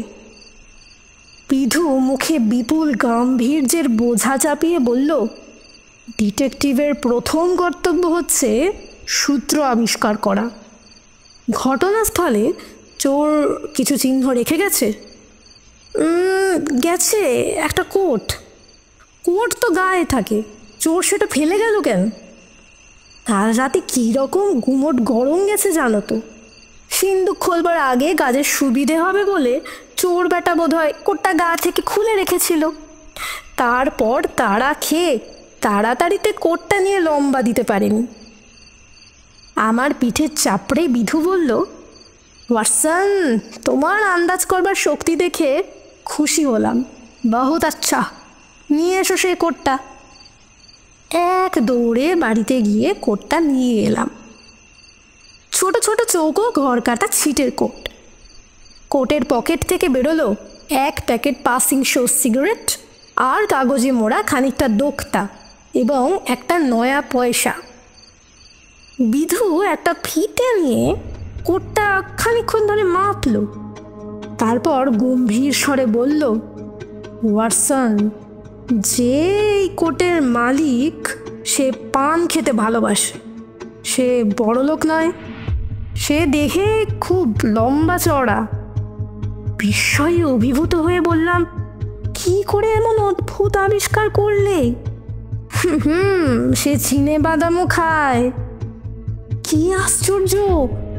বিধু মুখে বিপুল গাম্ভীর্যের বোঝা চাপিয়ে বলল, ডিটেকটিভের প্রথম কর্তব্য হচ্ছে সূত্র আবিষ্কার করা। ঘটনাস্থলে চোর কিছু চিহ্ন রেখে গেছে, গেছে একটা কোট। কোট তো গায়ে থাকে, চোর সেটা ফেলে গেল কেন? কাল রাতে কীরকম গুমোট গরম গেছে জানো তো। সিন্দুক খোলবার আগে কাজের সুবিধে হবে বলে চোর বেটা বোধহয় কোটটা গা থেকে খুলে রেখেছিল। তারপর তাড়া খেয়ে তাড়াতাড়িতে কোটটা নিয়ে লম্বা দিতে পারেনি। আমার পিঠের চাপড়ে বিধু বলল, ওয়াটসন, তোমার আন্দাজ করবার শক্তি দেখে খুশি হলাম, বহুত আচ্ছা, নিয়ে এসো সেই কোটটা। এক দৌড়ে বাড়িতে গিয়ে কোটটা নিয়ে এলাম। ছোট ছোট চৌকো ঘর কাটা ছিটের কোট। কোটের পকেট থেকে বেরোলো এক প্যাকেট পাসিং শো সিগারেট আর কাগজে মোড়া খানিকটা দোক্তা এবং একটা নয়া পয়সা। বিধু একটা ফিতে নিয়ে কোটটা খানিকক্ষণ ধরে মাপলো, তারপর গম্ভীর স্বরে বলল, ওয়াটসন, যে এই কোটের মালিক সে পান খেতে ভালোবাসে, সে বড়লোক নয়, সে দেখে খুব লম্বা চড়া। বিস্ময়ে অভিভূত হয়ে বললাম, কি করে এমন অদ্ভুত আবিষ্কার করলে? সে চিনে বাদামও খায়। কি আশ্চর্য,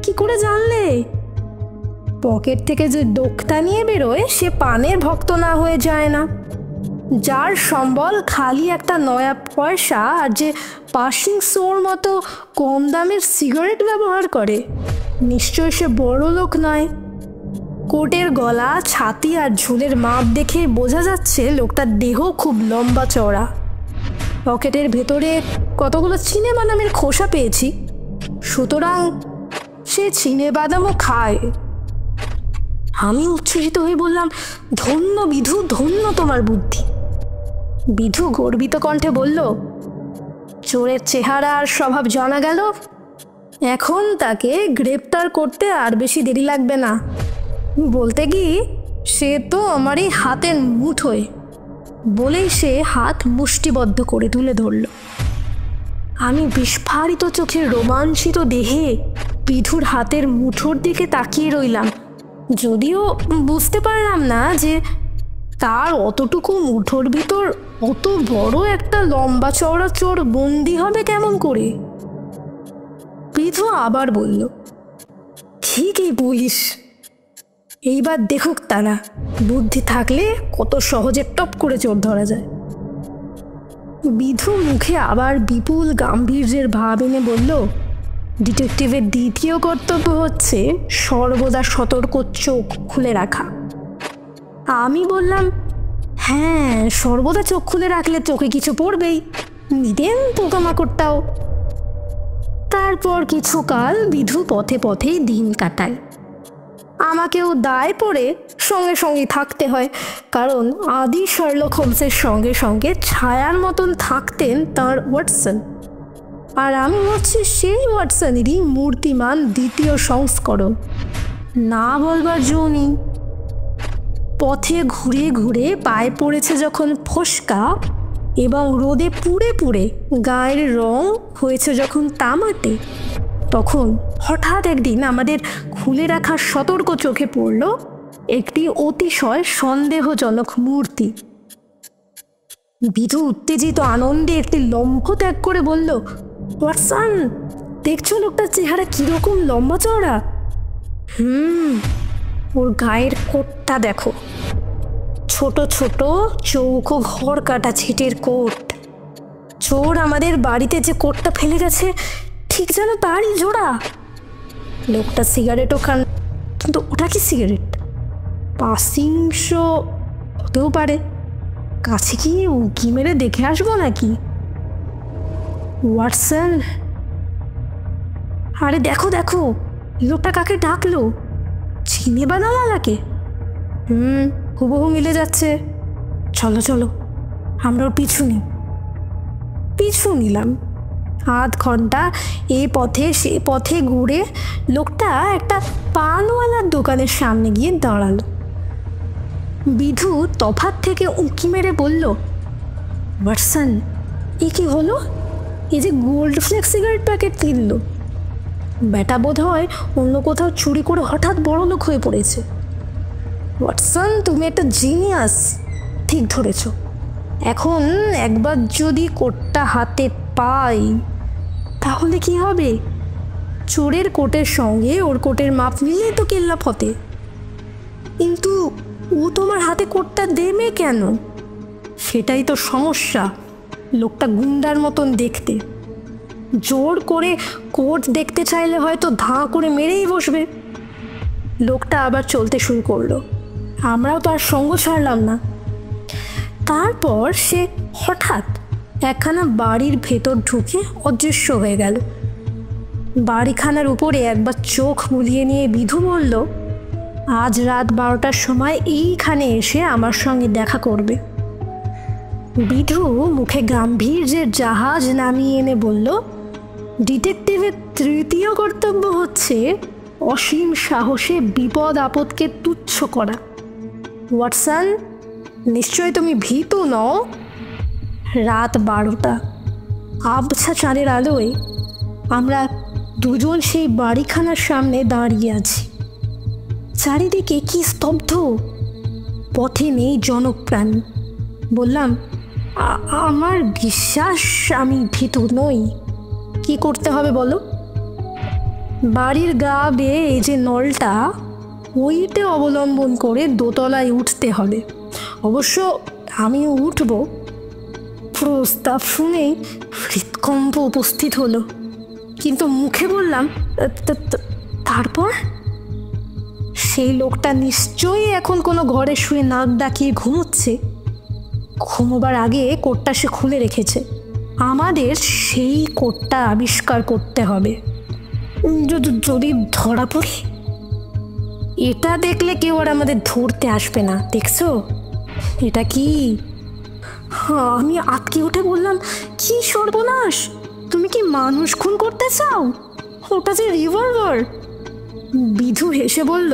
কি করে জানলে? পকেট থেকে যে দোক্তা নিয়ে বেরোয় সে পানের ভক্ত না হয়ে যায় না। যার সম্বল খালি একটা নয়া পয়সা আর যে পাসিং শোর মতো কম দামের সিগারেট ব্যবহার করে, নিশ্চয় সে বড় লোক নয়। কোটের গলা, ছাতি আর ঝুলের মাপ দেখে বোঝা যাচ্ছে লোকটার দেহ খুব লম্বা চওড়া। পকেটের ভেতরে কতগুলো চিনে বাদামের খোসা পেয়েছি, সুতরাং সে চিনে বাদামও খায়। আমি উচ্ছ্বসিত হয়ে বললাম, ধন্য বিধু, ধন্য তোমার বুদ্ধি। বিধু গর্বিত কণ্ঠে বলল, চোরের চেহারা আর স্বভাব জানা গেল, এখন তাকে গ্রেপ্তার করতে আর বেশি দেরি লাগবে না। বলতে কি, সে তো আমারই হাতের মুঠোয়। বলেই সে হাত মুষ্টিবদ্ধ করে তুলে ধরল। আমি বিস্ফারিত চোখে রোমাঞ্চিত দেহে বিধুর হাতের মুঠোর দিকে তাকিয়ে রইলাম, যদিও বুঝতে পারলাম না যে তার অতটুকু মুঠোর ভিতর অত বড় একটা লম্বা চওড়া চোর বন্দি হবে কেমন করে। বিধু আবার বলল, ঠিকই বলিস, এইবার দেখুক তারা, বুদ্ধি থাকলে কত সহজে টপ করে চোর ধরা যায়। বিধু মুখে আবার বিপুল গাম্ভীর্যের ভাব এনে বলল, ডিটেকটিভের দ্বিতীয় কর্তব্য হচ্ছে সর্বদা সতর্ক চোখ খুলে রাখা। আমি বললাম, হ্যাঁ, সর্বদা চোখ খুলে রাখলে চোখে কিছু পড়বেই, নিদেন পোকামাকড়টাও। তারপর কিছুকাল বিধু পথে পথেই দিন কাটায়। আমাকেও দায় পড়ে সঙ্গে সঙ্গে থাকতে হয়, কারণ আদি শার্লক হোমসের সঙ্গে সঙ্গে ছায়ার মতন থাকতেন তাঁর ওয়াটসন। আর আমি হচ্ছে সেই ওয়াটসনেরই মূর্তিমান দ্বিতীয় সংস্করণ, না বলবার জো নেই। পথে ঘুরে ঘুরে পায়ে পড়েছে যখন ফোসকা এবং রোদে পুড়ে পুড়ে গায়ের রং হয়েছে যখন তামাটে, তখন হঠাৎ একদিন আমাদের খুলে রাখা সতর্ক চোখে পড়ল একটি অতিশয় সন্দেহজনক মূর্তি। বিধু উত্তেজিত আনন্দে একটি লম্ফ ত্যাগ করে বলল, ওয়াটসন, দেখছো লোকটার চেহারা কিরকম লম্বা চওড়া? ওর গায়ের কোটটা দেখো, ছোট ছোট চৌকো ঘর কাটা ছিটের কোট। চোর আমাদের বাড়িতে যে কোটটা ফেলে গেছে ঠিক যেন তারই জোড়া। লোকটা সিগারেটও খান, কিন্তু ওটা কি সিগারেট? পাসিং শো হতেও পারে। কাছে কি উকি মেরে দেখে আসবো নাকি? ওয়াটসন, আরে দেখো দেখো, লোকটা কাকে ডাকলো? চিনে বাদামওয়ালাকে? হুবহু মিলে যাচ্ছে। চলো চলো, আমরা ওর পিছু নিলাম। আধ ঘন্টা এ পথে সে পথে ঘুরে লোকটা একটা পানওয়ালার দোকানের সামনে গিয়ে দাঁড়ালো। বিধু তফাৎ থেকে উঁকি মেরে বলল, ওয়াটসন, এ কি হলো? এই যে গোল্ড ফ্লেক্স সিগারেট প্যাকেট কিনলো, বেটা বোধ হয় অন্য কোথাও চুরি করে হঠাৎ বড় লোক হয়ে পড়েছে। ওয়াটসন, তুমি একটা জিনিয়াস। ঠিক ধরেছ। এখন একবার যদি কোটটা হাতে পাই তাহলে কি হবে? চোরের কোটের সঙ্গে ওর কোটের মাপ মিলে তো কেল্লা ফতে। কিন্তু ও তোমার হাতে কোটটা দেবে কেন? সেটাই তো সমস্যা। লোকটা গুন্ডার মতন দেখতে, জোর করে কোট দেখতে চাইলে হয়তো ধাঁ করে মেরেই বসবে। লোকটা আবার চলতে শুরু করলো। আমরাও তো আর সঙ্গ ছাড়লাম না। তারপর সে হঠাৎ একখানা বাড়ির ভেতর ঢুকে অদৃশ্য হয়ে গেল। বাড়িখানার উপরে একবার চোখ বুলিয়ে নিয়ে বিধু বলল, আজ রাত 12টার সময় এইখানে এসে আমার সঙ্গে দেখা করবে। বিধু মুখে গাম্ভীর্যের জাহাজ নামিয়ে এনে বলল, ডিটেকটিভের তৃতীয় কর্তব্য হচ্ছে অসীম সাহসে বিপদ আপদকে তুচ্ছ করা। ওয়াটসন, নিশ্চয় তুমি ভীতু নও? রাত 12টা, আবছা চাঁদের আলোয় আমরা দুজন সেই বাড়িখানার সামনে দাঁড়িয়ে আছি। চারিদিকে কি স্তব্ধ, পথে নেই জনপ্রাণ। বললাম, আমার বিশ্বাস আমি ভীতু নই। কি করতে হবে বলো? বাড়ির গা বেয়ে এই যে নলটা, ওইতে অবলম্বন করে দোতলায় উঠতে হবে। অবশ্য আমিও উঠব। প্রস্তাব শুনেই হৃৎকম্প উপস্থিত হলো, কিন্তু মুখে বললাম, তারপর? সেই লোকটা নিশ্চয়ই এখন কোনো ঘরে শুয়ে নাক ডাকিয়ে ঘুমোচ্ছে। ঘুমোবার আগে কোটটা সে খুলে রেখেছে। আমাদের সেই কোটটা আবিষ্কার করতে হবে। যদি ধরা পড়ি, এটা দেখলে কেউ আর আমাদের ধরতে আসবে না। দেখছো এটা কি? আমি আটকে উঠে বললাম, কি সর্বনাশ! তুমি কি মানুষ খুন করতে চাও? ওটা যে রিভলভার। বিধু হেসে বলল,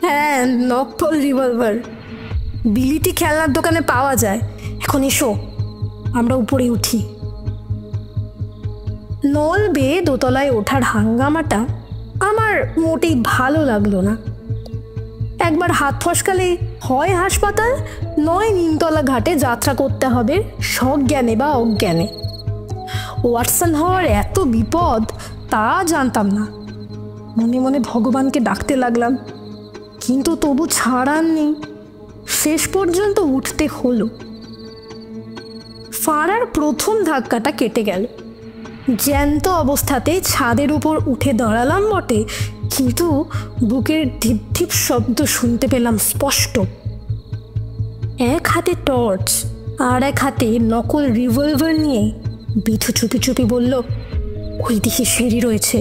হ্যাঁ, নকল রিভলভার। বিলিতি খেলনার দোকানে পাওয়া যায়। এখন এসো, আমরা উপরে উঠি। নল বেয়ে দোতলায় ওঠার হাঙ্গামাটা আমার মোটেই ভালো লাগলো না। একবার হাত ফসকালে হয় হাসপাতাল, নয় নিমতলা ঘাটে যাত্রা করতে হবে সজ্ঞানে বা অজ্ঞানে। ওয়াটসন হওয়ার এত বিপদ তা জানতাম না। মনে মনে ভগবানকে ডাকতে লাগলাম, কিন্তু তবু ছাড়ার নেই। শেষ পর্যন্ত উঠতে হলো। ফাড়ার প্রথম ধাক্কাটা কেটে গেল। জ্যান্ত অবস্থাতে ছাদের উপর উঠে দাঁড়ালাম বটে, কিন্তু বুকের ধিপ ধিপ শব্দ শুনতে পেলাম স্পষ্ট। এক হাতে টর্চ আর এক হাতে নকল রিভলভার নিয়ে বিধু চুপি চুপি বলল, ওই দিকে সিঁড়ি রয়েছে,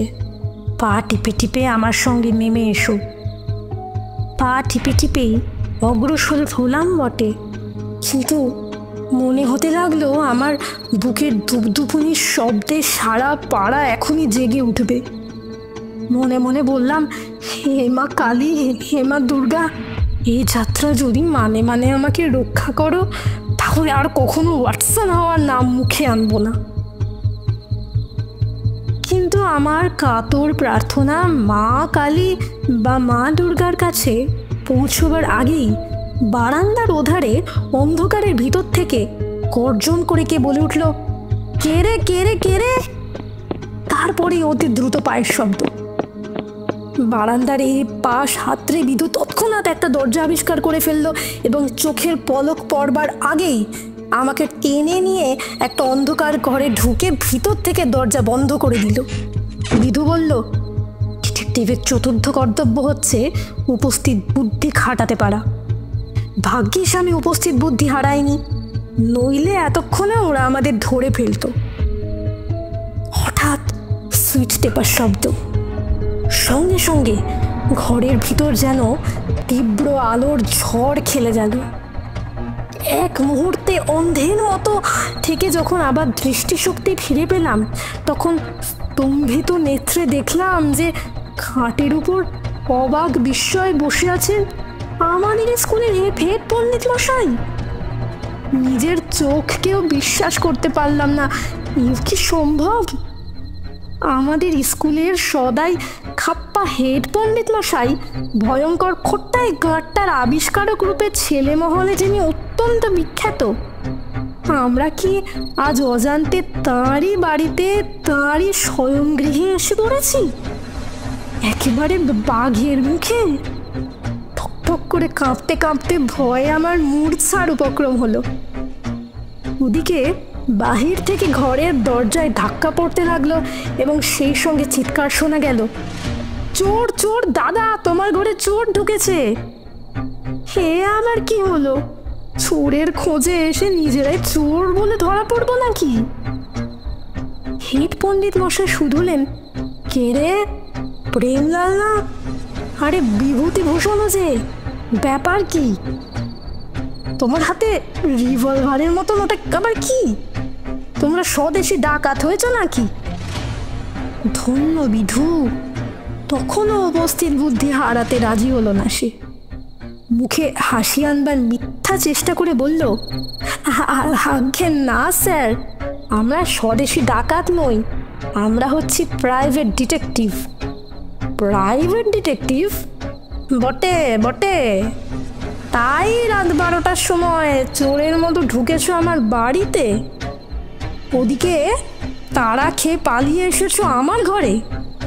পা টিপে টিপে আমার সঙ্গে নেমে এসো। পা টিপে টিপেই অগ্রসর হলাম বটে, কিন্তু মনে হতে লাগলো আমার বুকের দুপদুপুনির শব্দে সারা পাড়া এখনই জেগে উঠবে। মনে মনে বললাম, হে মা কালী, হে মা দুর্গা, এই যাত্রা যদি মানে মানে আমাকে রক্ষা করো, তাহলে আর কখনো ওয়াটসন হওয়ার নাম মুখে আনবো না। কিন্তু আমার কাতর প্রার্থনা মা কালী বা মা দুর্গার কাছে পৌঁছবার আগেই বারান্দার ওধারে অন্ধকারের ভিতর থেকে গর্জন করে কে বলে উঠল, কে রে কে রে কে রে? তারপরে অতি দ্রুত পায়ের শব্দ। বারান্দার এই পাশ হাতড়ে বিদ্যুৎ তৎক্ষণাৎ একটা দরজা আবিষ্কার করে ফেললো এবং চোখের পলক পড়বার আগেই আমাকে টেনে নিয়ে একটা অন্ধকার ঘরে ঢুকে ভিতর থেকে দরজা বন্ধ করে দিল। বিধু বলল, ডিটেকটিভের চতুর্থ কর্তব্য হচ্ছে উপস্থিত বুদ্ধি খাটাতে পারা। ভাগ্যিস আমি উপস্থিত বুদ্ধি হারাইনি, নইলে এতক্ষণে ওরা আমাদের ধরে ফেলত। হঠাৎ সুইচ টেপার শব্দ, সঙ্গে সঙ্গে ঘরের ভিতর যেন তীব্র আলোর ঝড় খেলে গেল। এক মুহূর্তে অন্ধের মতো থেকে যখন আবার দৃষ্টিশক্তি ফিরে পেলাম, তখন স্তম্ভিত নেত্রে দেখলাম যে খাটের উপর অবাক বিস্ময়ে বসে আছেন আমাদের স্কুলের হেড পণ্ডিত মশাই। নিজের চোখকেও বিশ্বাস করতে পারলাম না। কি সম্ভব? আমাদের স্কুলের সদাই খাপ্পা হেড পণ্ডিত মশাই ভয়ঙ্কর খোট্টায় গাঁটটার আবিষ্কারক রূপে ছেলে মহলে যিনি অত্যন্ত বিখ্যাত, আমরা কি আজ অজান্তে তাঁরই বাড়িতে তাঁরই স্বয়ং গৃহে এসে পড়েছি, একেবারে বাঘের মুখে? ঠক ঠক করে কাঁপতে কাঁপতে ভয়ে আমার মূর্ছার উপক্রম হলো। ওদিকে বাহির থেকে ঘরের দরজায় ধাক্কা পড়তে লাগলো এবং সেই সঙ্গে চিৎকার শোনা গেল, চোর চোর দাদা, তোমার ঘরে চোর ঢুকেছে। হে আবার কি হলো? চোরের খোঁজে এসে নিজেরাই চোর বলে ধরা পড়বো নাকি? হেড পণ্ডিত মশাই শুধুলেন, কে রে, প্রেমলাল না? আরে বিভূতিভূষণ যে, ব্যাপার কি? তোমার হাতে রিভলভারের মতন ওটা আবার কি? তোমরা স্বদেশী ডাকাত হয়েছ নাকি? ধন্য বিধু, তখনও উপস্থিত বুদ্ধি হারাতে রাজি হলো না সে। মুখে হাসি আনবার মিথ্যা চেষ্টা করে বলল, আজ্ঞে না স্যার, আমরা স্বদেশী ডাকাত নই, আমরা হচ্ছি প্রাইভেট ডিটেকটিভ। Private detective? বটে বটে, তাই রাত 12টার সময় চোরের মতো ঢুকেছো আমার বাড়িতে, ওদিকে তাড়া খেয়ে পালিয়ে এসেছো আমার ঘরে,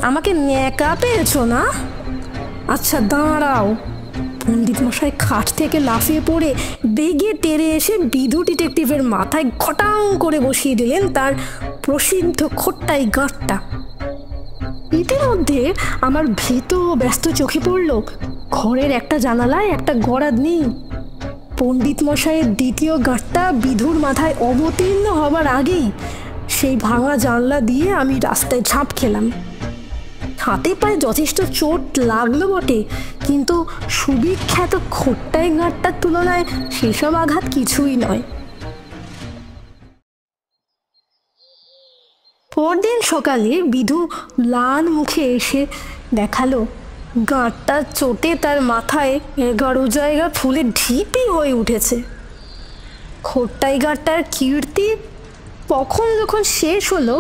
আমাকে ন্যাকা পেয়েছো না? আচ্ছা দাঁড়াও। পণ্ডিত মশাই খাট থেকে লাফিয়ে পড়ে বেগে তেড়ে এসে বিধু ডিটেকটিভের মাথায় ঘটাং করে বসিয়ে দিলেন তার প্রসিদ্ধ খোট্টাই গাঁটটা। ইতিমধ্যে আমার ভীত ও ব্যস্ত চোখে পড়ল ঘরের একটা জানালায় একটা গরাদ নেই। পণ্ডিত মশাইয়ের দ্বিতীয় গাঁটটা বিধুর মাথায় অবতীর্ণ হবার আগেই সেই ভাঙা জানলা দিয়ে আমি রাস্তায় ঝাঁপ খেলাম। হাতে পায়ে যথেষ্ট চোট লাগলো বটে, কিন্তু সুবিখ্যাত খোট্টাই গাঁটটার তুলনায় সেসব আঘাত কিছুই নয়। পরদিন সকালে বিধু ম্লান মুখে এসে দেখালো গাঁটটার চোটে তার মাথায় 11 জায়গা ফুলে ঢিপি হয়ে উঠেছে। খোট্টাই গাঁটটার কীর্তি কখন যখন শেষ হলো,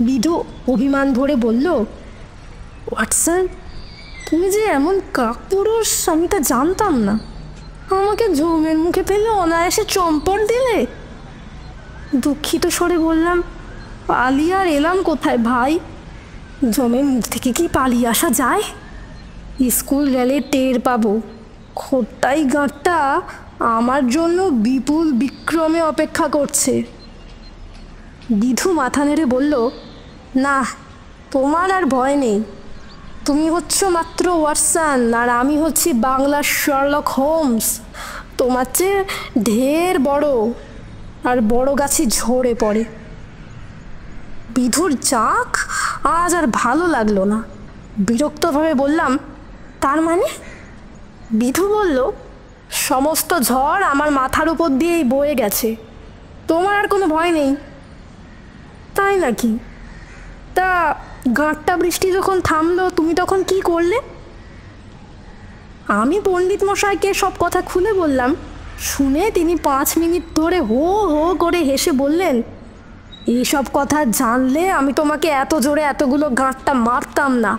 বিধু অভিমান ভরে বলল, ওয়াটসন, তুমি যে এমন কাপুরুষ আমি তা জানতাম না। আমাকে জমের মুখে ফেলে অনায়াসে চম্পট দিলে। দুঃখিত স্বরে বললাম, পালিয়ে আর এলাম কোথায় ভাই? জমের মুখ থেকে কি পালিয়ে আসা যায়? স্কুল গেলে টের পাবো খোট্টাই গাঁটটা আমার জন্য বিপুল বিক্রমে অপেক্ষা করছে। বিধু মাথা নেড়ে বলল, না, তোমার আর ভয় নেই। তুমি হচ্ছ মাত্র ওয়াটসন, আর আমি হচ্ছি বাংলার শার্লক হোমস। তোমার চেয়ে ঢের বড়, আর বড় গাছে ঝরে পড়ে। বিধুর চাক আজ আর ভালো লাগলো না। বিরক্তভাবে বললাম, তার মানে? বিধু বলল, সমস্ত ঝড় আমার মাথার উপর দিয়েই বয়ে গেছে, তোমার আর কোনো ভয় নেই। তাই নাকি? তা গাঁটটা বৃষ্টি যখন থামলো তুমি তখন কি করলে? আমি পণ্ডিত মশাইকে সব কথা খুলে বললাম। শুনে তিনি 5 মিনিট ধরে হো হো করে হেসে বললেন, এইসব কথা জানলে আমি তোমাকে এত জোরে এতগুলো গাঁটটা মারতাম না।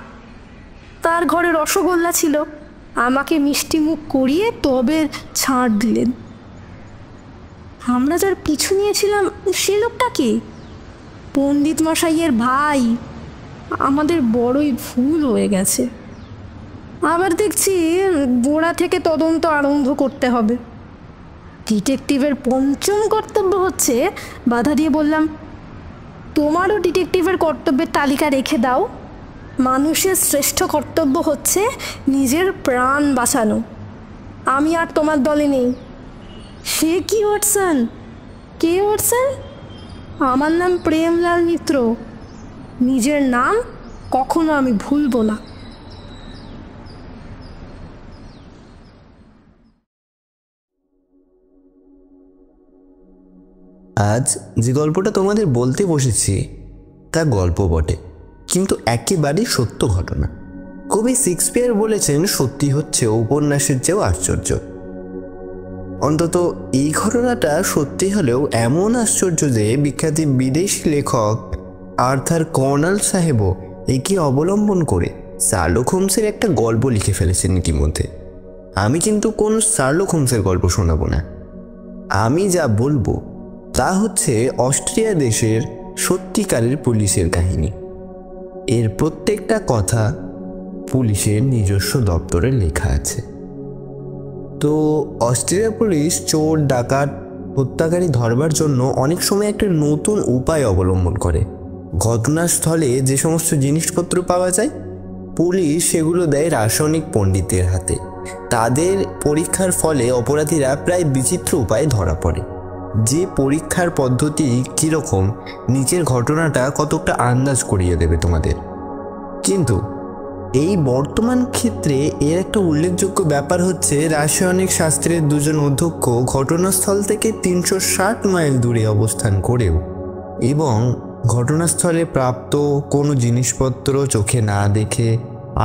তার ঘরে রসগোল্লা ছিল, আমাকে মিষ্টি মুখ করিয়ে তবে ছাড় দিলেন। আমরা যার পিছু নিয়েছিলাম সে লোকটা কি? পণ্ডিত মশাইয়ের ভাই। আমাদের বড়ই ভুল হয়ে গেছে। আবার দেখছি গোড়া থেকে তদন্ত আরম্ভ করতে হবে। ডিটেকটিভের পঞ্চম কর্তব্য হচ্ছে, বাধা দিয়ে বললাম, তোমারও ডিটেকটিভের কর্তব্যের তালিকা রেখে দাও। মানুষের শ্রেষ্ঠ কর্তব্য হচ্ছে নিজের প্রাণ বাঁচানো। আমি আর তোমার দলে নেই। সে কি ওয়াটসন? কে ওয়াটসন? আমার নাম প্রেমলাল মিত্র। নিজের নাম কখনো আমি ভুলব না। আজ যে গল্পটা তোমাদের বলতে বসেছি তা গল্প বটে, কিন্তু একেবারেই সত্য ঘটনা। কবি শেক্সপিয়ার বলেছেন, সত্যি হচ্ছে উপন্যাসের চেয়েও আশ্চর্য। অন্তত এই ঘটনাটা সত্যি হলেও এমন আশ্চর্য যে বিখ্যাত বিদেশি লেখক আর্থার কর্নাল সাহেবও একে অবলম্বন করে শার্লক হোমসের একটা গল্প লিখে ফেলেছেন ইতিমধ্যে। আমি কিন্তু কোন শার্লক হোমসের গল্প শোনাবো না। আমি যা বলবো তা হচ্ছে অস্ট্রিয়া দেশের সত্যিকারের পুলিশের কাহিনী। এর প্রত্যেকটা কথা পুলিশের নিজস্ব দপ্তরে লেখা আছে। তো অস্ট্রিয়া পুলিশ চোর, ডাকাত, হত্যাকারী ধরবার জন্য অনেক সময় একটা নতুন উপায় অবলম্বন করে। ঘটনাস্থলে যে সমস্ত জিনিসপত্র পাওয়া যায়, পুলিশ সেগুলো দেয় রাসায়নিক পণ্ডিতের হাতে। তাদের পরীক্ষার ফলে অপরাধীরা প্রায় বিচিত্র উপায়ে ধরা পড়ে। যে পরীক্ষার পদ্ধতি কীরকম, নিচের ঘটনাটা কতটা আন্দাজ করিয়ে দেবে তোমাদের। কিন্তু এই বর্তমান ক্ষেত্রে এর একটা উল্লেখযোগ্য ব্যাপার হচ্ছে, রাসায়নিক শাস্ত্রের দুজন অধ্যক্ষ ঘটনাস্থল থেকে 360 মাইল দূরে অবস্থান করেও এবং ঘটনাস্থলে প্রাপ্ত কোনো জিনিসপত্র চোখে না দেখে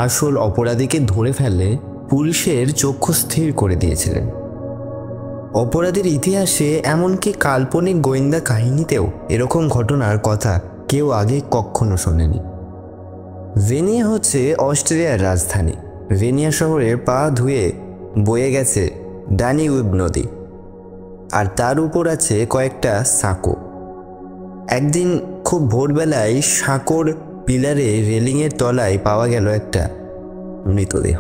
আসল অপরাধীকে ধরে ফেলে পুলিশের চক্ষু স্থির করে দিয়েছিলেন। অপরাধের ইতিহাসে এমনকি কাল্পনিক গোয়েন্দা কাহিনীতেও এরকম ঘটনার কথা কেউ আগে কখনো শোনেনি। ভেনিয়া হচ্ছে অস্ট্রিয়ার রাজধানী। ভেনিয়া শহরে পা ধুয়ে বয়ে গেছে ডানিউব নদী, আর তার উপর আছে কয়েকটা সাঁকো। একদিন খুব ভোরবেলায় সাঁকোর পিলারে রেলিংয়ের তলায় পাওয়া গেল একটা মৃতদেহ।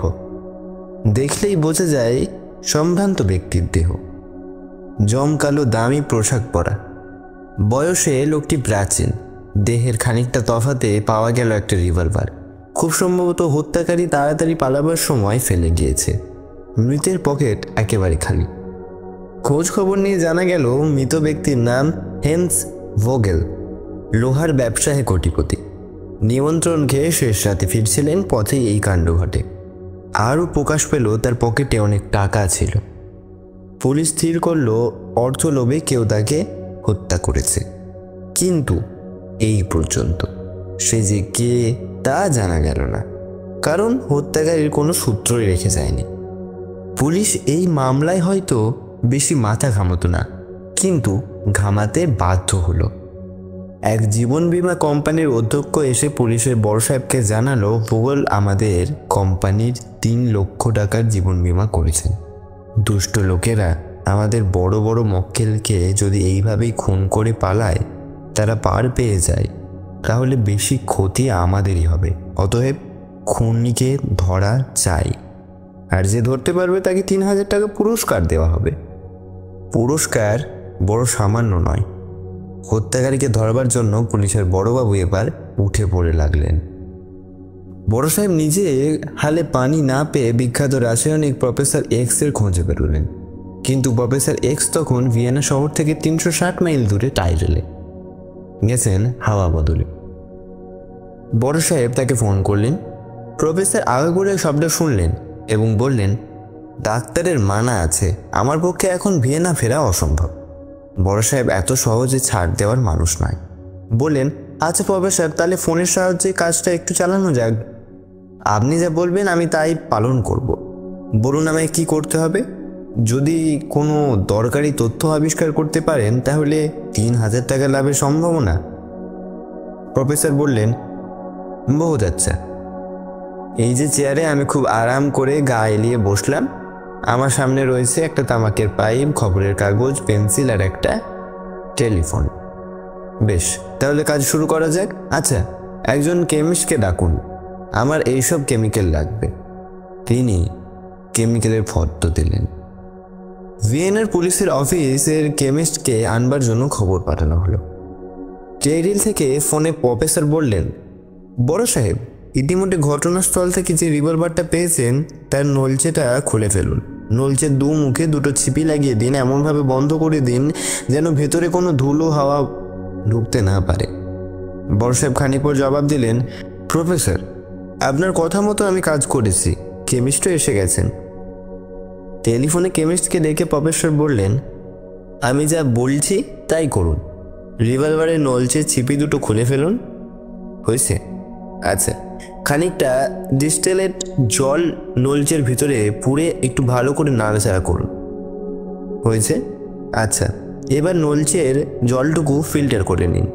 দেখলেই বোঝা যায় সম্ভ্রান্ত ব্যক্তির দেহ। জমকালো দামি পোশাক পরা, বয়সে লোকটি প্রাচীন। দেহের খানিকটা তফাতে পাওয়া গেল একটা রিভলভার। খুব সম্ভবত হত্যাকারী তাড়াতাড়ি পালাবার সময় ফেলে গিয়েছে। মৃতের পকেট একেবারে খালি। খোঁজ খবর নিয়ে জানা গেল মৃত ব্যক্তির নাম হেন্স ভোগেল, লোহার ব্যবসায় কোটিপতি। নিমন্ত্রণ খেয়ে শেষ রাতে ফিরছিলেন, পথেই এই কাণ্ড ঘটে। আরও প্রকাশ পেল তার পকেটে অনেক টাকা ছিল। পুলিশ স্থির করল অর্থ লোভে কেউ তাকে হত্যা করেছে, কিন্তু এই পর্যন্ত সে যে কে তা জানা গেল না, কারণ হত্যাকারীর কোনো সূত্রই রেখে যায়নি। পুলিশ এই মামলায় হয়তো বেশি মাথা ঘামাতো না, কিন্তু ঘামাতে বাধ্য হলো। এক জীবন বীমা কোম্পানির অধ্যক্ষ এসে পুলিশের বড় সাহেবকে জানালো, ভোগেল আমাদের কোম্পানির 3 লক্ষ টাকার জীবন বীমা করেছেন। দুষ্ট লোকেরা আমাদের বড় বড় মক্কেলকে যদি এইভাবেই খুন করে পালায়, তারা পার পেয়ে যায়, তাহলে বেশি ক্ষতি আমাদেরই হবে। অতএব খুনিকে ধরা চাই, আর যে ধরতে পারবে তাকে 3000 টাকা পুরস্কার দেওয়া হবে। পুরস্কার বড় সামান্য নয়। হত্যাকারীকে ধরবার জন্য পুলিশের বড়বাবু এবার উঠে পড়ে লাগলেন। বড় সাহেব নিজে হালে পানি না পেয়ে বিখ্যাত রাসায়নিক প্রফেসর এক্সের খোঁজে বেরোলেন, কিন্তু প্রফেসর এক্স তখন ভিয়েনা শহর থেকে 360 মাইল দূরে টাইরেলে গেছেন হাওয়া বদলে। বড় সাহেব তাকে ফোন করলেন। প্রফেসর আগাগোড়া শব্দ শুনলেন এবং বললেন, ডাক্তারের মানা আছে, আমার পক্ষে এখন ভিয়েনা ফেরা অসম্ভব। বড় সাহেব এত সহজে ছাড় দেওয়ার মানুষ নয়। বললেন, আচ্ছা প্রফেসর, তাহলে ফোনের সাহায্যে কাজটা একটু চালানো যাক। আপনি যা বলবেন আমি তাই পালন করব। বলুন আমায় কি করতে হবে? যদি কোনো দরকারি তথ্য আবিষ্কার করতে পারেন তাহলে 3000 টাকা লাভের সম্ভাবনা। প্রফেসর বললেন, বহুত আচ্ছা। এই যে চেয়ারে আমি খুব আরাম করে গা এলিয়ে বসলাম, আমার সামনে রয়েছে একটা তামাকের পাইপ, খবরের কাগজ, পেন্সিল আর একটা টেলিফোন। বেশ, তাহলে কাজ শুরু করা যাক। আচ্ছা, একজন কেমিস্টকে ডাকুন, আমার এইসব কেমিক্যাল লাগবে। তিনি কেমিক্যালের ফর্দ দিলেন। ভিয়েনার পুলিশের অফিসের কেমিস্টকে আনবার জন্য খবর পাঠানো হলো। টেরিল থেকে ফোনে প্রফেসর বললেন, বড় সাহেব, ইতিমধ্যে ঘটনাস্থল থেকে যে রিভলভারটা পেয়েছেন তার নলচেটা খুলে ফেলুন। নলচের দু মুখে দুটো ছিপি লাগিয়ে দিন, এমনভাবে বন্ধ করে দিন যেন ভেতরে কোনো ধুলো হাওয়া ঢুকতে না পারে। বড় সাহেব খানিক পর জবাব দিলেন, প্রফেসর, আপনার কথা মতো আমি কাজ করেছি, কেমিস্টও এসে গেছেন। টেলিফোনে কেমিস্টকে ডেকে প্রফেসর বললেন, আমি যা বলছি তাই করুন। রিভলভারের নলচের ছিপি দুটো খুলে ফেলুন। হয়েছে? আচ্ছা, খানিকটা ডিস্টিলেট জল নলচের ভিতরে পুরে একটু ভালো করে নাড়াচাড়া করুন। হয়েছে? আচ্ছা, এবার নলচের জলটুকু ফিল্টার করে নিন।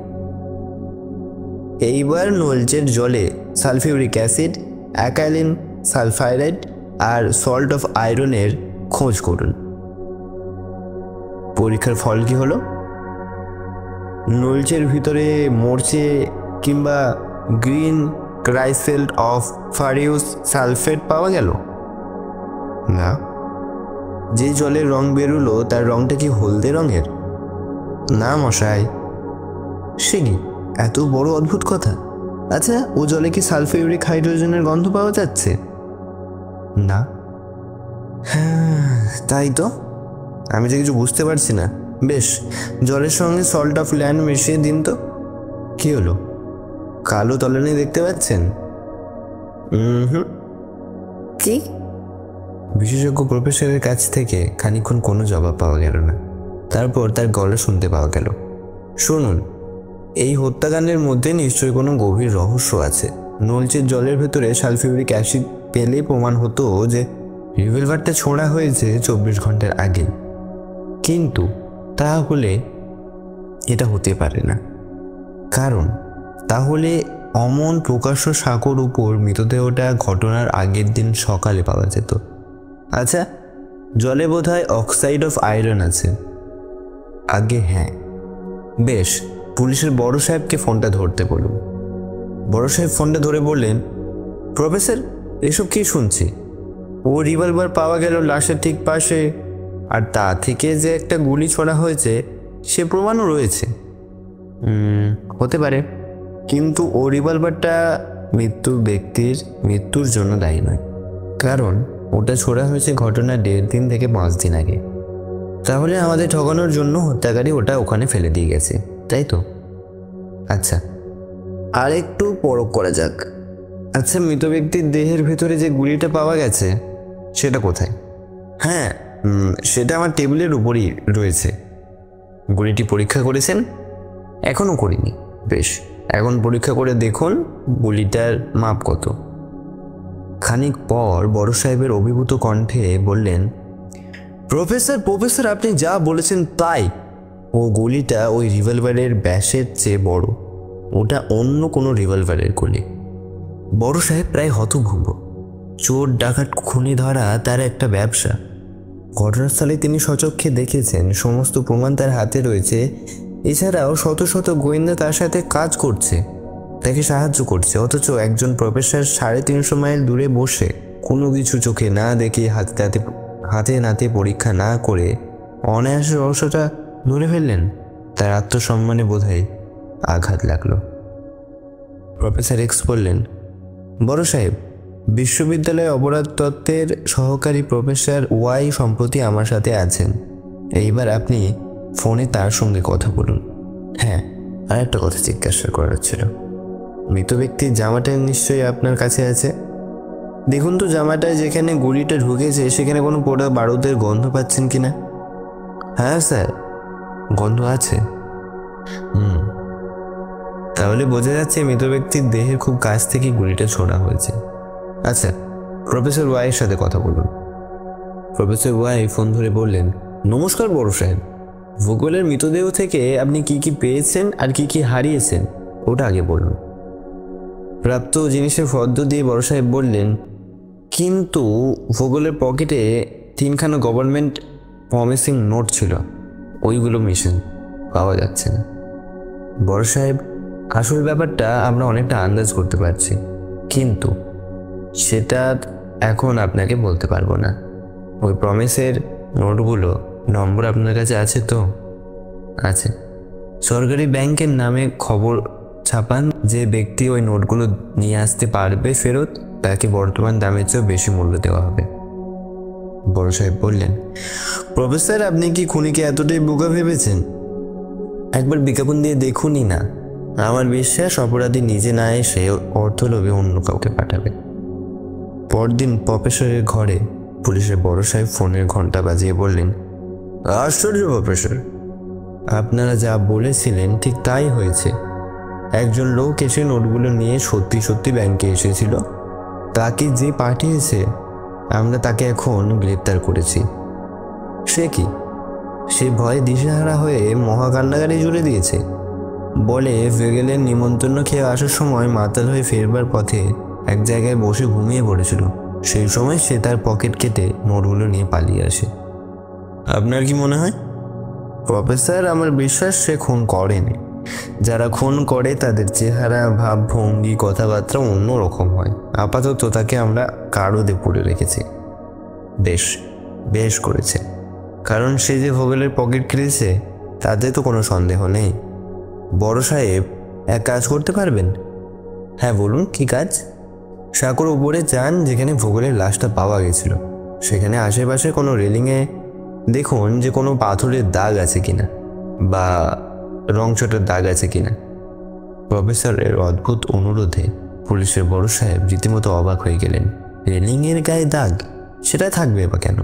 এইবার নলচের জলে সালফিউরিক অ্যাসিড, অ্যাকাইলিন সালফাইরাইড আর সল্ট অফ আয়রনের খোঁজ করুন। পরীক্ষার ফল কি হলো? নলচের ভিতরে মরচে কিংবা গ্রিন ক্রাইসেল্ট অফ ফারিউস সালফেট পাওয়া গেল না। যে জলের রং বেরোলো তার রংটা কি হলদে রঙের? না মশাই। সে কি এত বড় অদ্ভুত কথা! আচ্ছা, ও জলে কি সালফিউরিক হাইড্রোজেনের গন্ধ পাওয়া যাচ্ছে? না। হ্যাঁ, তাই তো। আমি যে কিছু বুঝতে পারছি না। বেশ, জলের সঙ্গে সল্ট অফ ল্যান্ড মিশিয়ে দিন তো। কি হলো, কালো তলানি দেখতে পাচ্ছেন? কি? বিশেষজ্ঞ প্রফেসরের কাছ থেকে খানিকক্ষণ কোনো জবাব পাওয়া গেল না। তারপর তার গলা শুনতে পাওয়া গেল। শুনুন, এই হত্যাকাণ্ডের মধ্যে নিশ্চয়ই কোনো গভীর রহস্য আছে। নলচের জলের ভেতরে সালফিউরিক অ্যাসিড পেলেই প্রমাণ হতো যে রিভলভারটা ছোঁড়া হয়েছে 24 ঘন্টার আগে। কিন্তু তাহলে এটা হতে পারে না, কারণ তাহলে অমন প্রকাশ্য সাঁকোর উপর মৃতদেহটা ঘটনার আগের দিন সকালে পাওয়া যেত। আচ্ছা, জলে বোধহয় অক্সাইড অফ আয়রন আছে। আগে হ্যাঁ। বেশ, পুলিশের বড় সাহেবকে ফোনটা ধরতে বলুন। বড় সাহেব ফোনটা ধরে বললেন, প্রফেসর, এসব কি শুনছি? ও রিভলভার পাওয়া গেল লাশের ঠিক পাশে, আর তা থেকে যে একটা গুলি ছোড়া হয়েছে সে প্রমাণও রয়েছে। হতে পারে, কিন্তু ও রিভলভারটা মৃত্যুর ব্যক্তির মৃত্যুর জন্য দায়ী নয়, কারণ ওটা ছোড়া হয়েছে ঘটনা 1.5 দিন থেকে 5 দিন আগে। তাহলে আমাদের ঠকানোর জন্য হত্যাকারী ওটা ওখানে ফেলে দিয়ে গেছে, তাই তো? আচ্ছা, আর একটু পরখ করা যাক। আচ্ছা, মৃত ব্যক্তির দেহের ভেতরে যে গুলিটা পাওয়া গেছে সেটা কোথায়? হ্যাঁ, সেটা আমার টেবিলের উপরই রয়েছে। গুলিটি পরীক্ষা করেছেন? এখনও করিনি। বেশ, এখন পরীক্ষা করে দেখুন গুলিটার মাপ কত। খানিক পর বড় সাহেবের অভিভূত কণ্ঠে বললেন, প্রফেসর, আপনি যা বলেছেন তাই। ও গুলিটা ওই রিভলভারের ব্যাসের চেয়ে বড়। ওটা অন্য কোনো রিভলভারের গুলি। বড় সাহেব প্রায় হতভম্ব। চোর ডাকাত খুনি ধরা তার একটা ব্যবসা। ঘটনাস্থলে তিনি সচক্ষে দেখেছেন, সমস্ত প্রমাণ তার হাতে রয়েছে। এছাড়াও শত শত গোয়েন্দা তার সাথে কাজ করছে, তাকে সাহায্য করছে। অথচ একজন প্রফেসর 350 মাইল দূরে বসে কোনো কিছু চোখে না দেখে হাতে নাতে পরীক্ষা না করে অনায়াসে রহস্যটা ধরে ফেললেন। তার আত্মসম্মানে বোধহয় আঘাত লাগলো। প্রফেসর এক্স বললেন, বড় সাহেব, বিশ্ববিদ্যালয় অপরাধ তত্ত্বের সহকারী প্রফেসর ওয়াই সম্প্রতি আমার সাথে আছেন। এইবার আপনি ফোনে তার সঙ্গে কথা বলুন। হ্যাঁ, আর একটা কথা জিজ্ঞাসা করার ছিল। মৃত ব্যক্তির জামাটা নিশ্চয়ই আপনার কাছে আছে। দেখুন তো জামাটায় যেখানে গুলিটা ঢুকেছে সেখানে কোনো পোড়া বারুদের গন্ধ পাচ্ছেন কিনা? হ্যাঁ স্যার, গন্ধ আছে। তাহলে বোঝা যাচ্ছে মৃত ব্যক্তির দেহের খুব কাছ থেকে গুলিটা ছোড়া হয়েছে। আচ্ছা, প্রফেসর ওয়াইয়ের সাথে কথা বলুন। প্রফেসর ওয়াই ফোন ধরে বললেন, নমস্কার বড় সাহেব, ভূগোলের মৃতদেহ থেকে আপনি কি কি পেয়েছেন আর কি কি হারিয়েছেন ওটা আগে বলুন। প্রাপ্ত জিনিসের ফর্দ দিয়ে বড় সাহেব বললেন, কিন্তু ভূগোলের পকেটে 3খানা গভর্নমেন্ট প্রমিসিং নোট ছিল, ওইগুলো মিশন পাওয়া যাচ্ছে না। বড় সাহেব, আসল ব্যাপারটা আমরা অনেকটা আন্দাজ করতে পারছি, কিন্তু সেটা এখন আপনাকে বলতে পারবো না। ওই প্রমিসের নোটগুলো নম্বর আপনার কাছে আছে তো? আছে। সরকারি ব্যাংকের নামে খবর ছাপান, যে ব্যক্তি ওই নোটগুলো নিয়ে আসতে পারবে ফেরত, তাকে বর্তমান দামের চেয়েও বেশি মূল্য দেওয়া হবে। বড় সাহেব বললেন, প্রফেসর, আপনি কি খুনিকে এতটাই বোকা ভেবেছেন? একবার বিজ্ঞাপন দিয়ে দেখুনই না। আমার বিশ্বাস অপরাধী নিজে না এসে অর্থলোভে অন্য কাউকে পাঠাবে। পরদিন প্রফেসরের ঘরে পুলিশের বড় সাহেব ফোনের ঘন্টা বাজিয়ে বললেন, আশ্চর্য প্রফেসর, আপনারা যা বলেছিলেন ঠিক তাই হয়েছে। একজন লোক এসে নোটগুলো নিয়ে সত্যি সত্যি ব্যাংকে এসেছিল। তাকে যে পাঠিয়েছে আমরা তাকে এখন গ্রেপ্তার করেছি। সে কি? সে ভয়ে দিশেহারা হয়ে মহাকান্ডাকারী জুড়ে দিয়েছে। বলে ভেগেলের নিমন্ত্রণ খেয়ে আসার সময় মাতাল হয়ে ফেরবার পথে এক জায়গায় বসে ঘুমিয়ে পড়েছিল। সেই সময় সে তার পকেট কেটে নোটগুলো নিয়ে পালিয়ে আসে। আপনার কি মনে হয়? প্রফেসর, আমার বিশ্বাস সে খুন করেনি। যারা খুন করে তাদের চেহারা, ভাবভঙ্গি, কথাবার্তা অন্যরকম হয়। আপাতত তাকে আমরা কারোদে পড়ে রেখেছি। বেশ বেশ করেছে, কারণ সে যে ভোগেলের পকেট কেটেছে তাতে তো কোনো সন্দেহ নেই। বড় সাহেব, এক কাজ করতে পারবেন? হ্যাঁ বলুন, কি কাজ? সাঁকোর উপরে যান যেখানে ভোগেলের লাশটা পাওয়া গেছিল, সেখানে আশেপাশে কোনো রেলিংয়ে দেখুন যে কোনো পাথরের দাগ আছে কিনা বা রংচটার দাগ আছে কিনা। প্রফেসরের অদ্ভুত অনুরোধে পুলিশের বড় সাহেব রীতিমতো অবাক হয়ে গেলেন। রেলিংয়ের গায়ে দাগ, সেটা থাকবে বা কেন?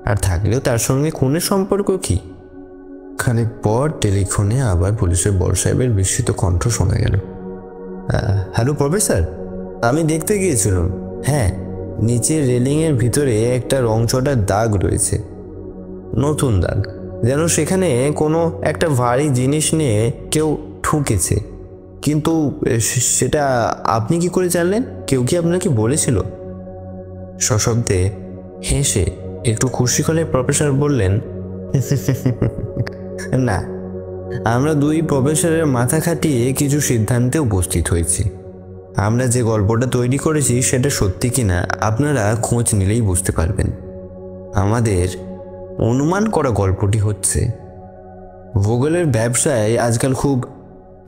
আর থাকলেও তার সঙ্গে খুনের সম্পর্ক কি? খানিক পর টেলিফোনে আবার পুলিশের বড় সাহেবের বিস্মিত কণ্ঠ শোনা গেল। হ্যালো প্রফেসর, আমি দেখতে গিয়েছিলাম। হ্যাঁ, নিচের রেলিংয়ের ভিতরে একটা রংচটার দাগ রয়েছে, নতুন দাগ, যেন সেখানে কোনো একটা ভারী জিনিস নিয়ে কেউ ঠুকেছে। কিন্তু সেটা আপনি কি করে জানলেন? কেউ কি আপনাকে বলেছিল? সশব্দে হেসে একটু খুশি হলে প্রফেসর বললেন, না, আমরা দুই প্রফেসরের মাথা খাটিয়ে কিছু সিদ্ধান্তে উপস্থিত হয়েছি। আমরা যে গল্পটা তৈরি করেছি সেটা সত্যি কিনা আপনারা খোঁজ নিলেই বুঝতে পারবেন। আমাদের অনুমান করা গল্পটি হচ্ছে, ভোগেলের ব্যবসায় আজকাল খুব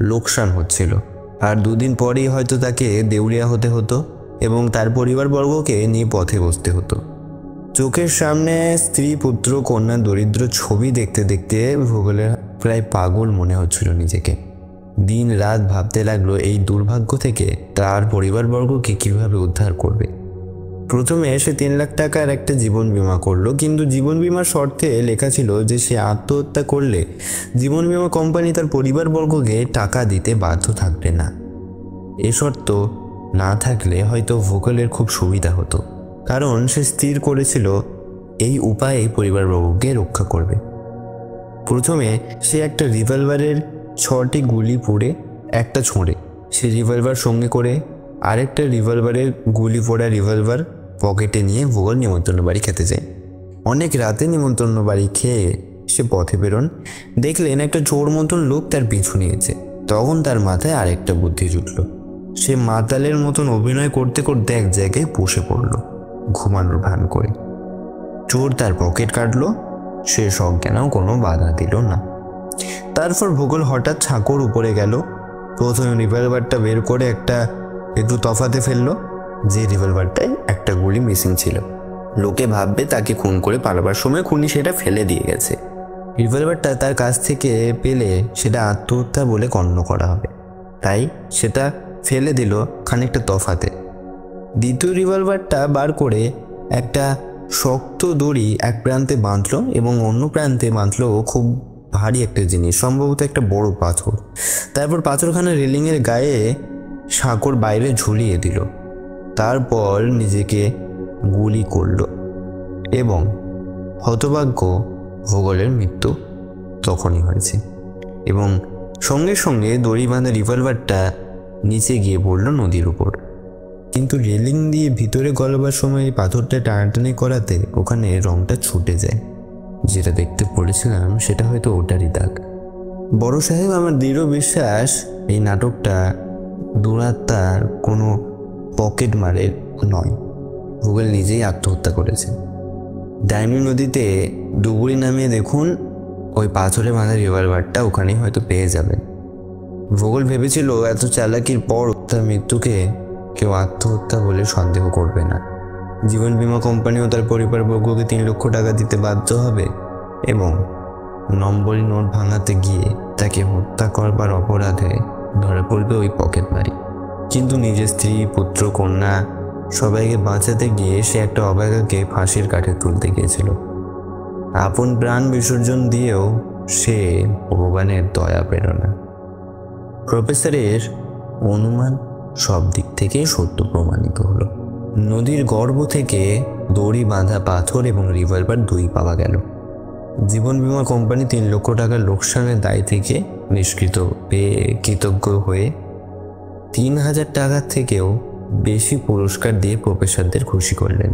লোকসান হচ্ছিল, আর দুদিন পরেই হয়তো তাকে দেউলিয়া হতে হতো এবং তার পরিবারবর্গকে নিয়ে পথে বসতে হতো। চোখের সামনে স্ত্রী, পুত্র, কন্যা, দরিদ্র ছবি দেখতে দেখতে ভোগেলের প্রায় পাগল মনে হচ্ছিল নিজেকে। দিন রাত ভাবতে লাগলো এই দুর্ভাগ্য থেকে তার পরিবারবর্গকে কিভাবে উদ্ধার করবে। প্রথমে সে 3 লাখ টাকার একটা জীবন বিমা করলো, কিন্তু জীবন বিমার শর্তে লেখা ছিল যে সে আত্মহত্যা করলে জীবন বিমা কোম্পানি তার পরিবারবর্গকে টাকা দিতে বাধ্য থাকবে না। এ শর্ত না থাকলে হয়তো ভোগেলের খুব সুবিধা হতো, কারণ সে স্থির করেছিল এই উপায়ে পরিবারবর্গকে রক্ষা করবে। প্রথমে সে একটা রিভলভারের 6টি গুলি পুড়ে একটা ছোঁড়ে। সে রিভলভার সঙ্গে করে আরেকটা রিভলভারের গুলি পোড়া রিভলভার পকেটে নিয়ে ভোগেল নিমন্ত্রণ বাড়ি খেতে যায়। অনেক রাতে নিমন্ত্রণ বাড়ি খেয়ে সে পথে বেরোন, দেখলেন একটা চোর মতন লোক তার পিছু নিয়েছে। তখন তার মাথায় আরেকটা বুদ্ধি জুটল। সে মাতালের মতন অভিনয় করতে করতে এক জায়গায় বসে পড়ল, ঘুমানোর ভান করে। চোর তার পকেট কাটলো, সে সজ্ঞানেও কোনো বাধা দিল না। তারপর ভোগেল হঠাৎ ছাকোর উপরে গেল, প্রথমে রিভলভারটা বের করে একটু তফাতে ফেললো, যে রিভলভারটায় একটা গুলি মিসিং ছিল। লোকে ভাববে তাকে খুন করে পালাবার সময় খুনি সেটা ফেলে দিয়ে গেছে। রিভলভারটা তার কাছ থেকে পেলে সেটা আত্মহত্যা বলে গণ্য করা হবে, তাই সেটা ফেলে দিল খানিকটা তফাতে। দ্বিতীয় রিভলভারটা বার করে একটা শক্ত দড়ি এক প্রান্তে বাঁধলো এবং অন্য প্রান্তে বাঁধলো খুব ভারী একটা জিনিস, সম্ভবত একটা বড় পাথর। তারপর পাথরখানা রেলিংয়ের গায়ে সাঁকোর বাইরে ঝুলিয়ে দিল। তারপর নিজেকে গুলি করল এবং হতভাগ্য ভোগেলের মৃত্যু তখনই হয়েছে। এবং সঙ্গে সঙ্গে দড়ি বাঁধা রিভলভারটা নিচে গিয়ে পড়ল নদীর উপর। কিন্তু রেলিং দিয়ে ভিতরে গলবার সময় পাথরটা টানাটানি করাতে ওখানে রংটা ছুটে যায়। যেটা দেখতে পড়েছিলাম সেটা হয়তো ওটারই দাগ। বড় সাহেব, আমার দৃঢ় বিশ্বাস এই নাটকটা দুরাত্মার কোনো পকেট মারের নয়। ভোগেল নিজেই আত্মহত্যা করেছে। ডাইনি নদীতে ডুবুরি নামিয়ে দেখুন, ওই পাথরে বাঁধা রিভলভারটা ওখানেই হয়তো পেয়ে যাবেন। ভোগেল ভেবেছিল এত চালাকির পর তার মৃত্যুকে কেউ আত্মহত্যা বলে সন্দেহ করবে না। জীবন বীমা কোম্পানিও তার পরিবারবর্গকে 3 লক্ষ টাকা দিতে বাধ্য হবে এবং নম্বরি নোট ভাঙাতে গিয়ে তাকে হত্যা করবার অপরাধে ধরা পড়বে ওই পকেট মারি। কিন্তু নিজের স্ত্রী, পুত্র, কন্যা সবাইকে বাঁচাতে গিয়ে সে একটা অবাগাকে ফাঁসির কাঠে তুলতে গিয়েছিল। আপন প্রাণ বিসর্জন দিয়েও সে ভগবানের দয়া পেল না। প্রফেসরের অনুমান সব দিক থেকে সত্য প্রমাণিত হলো। নদীর গর্ভ থেকে দড়ি বাঁধা পাথর এবং রিভলভার 2 পাওয়া গেল। জীবন বীমা কোম্পানি 3 লক্ষ টাকার লোকসানের দায় থেকে নিষ্কৃত পেয়ে কৃতজ্ঞ হয়ে 3000 টাকার থেকেও বেশি পুরস্কার দিয়ে প্রফেসরদের খুশি করলেন।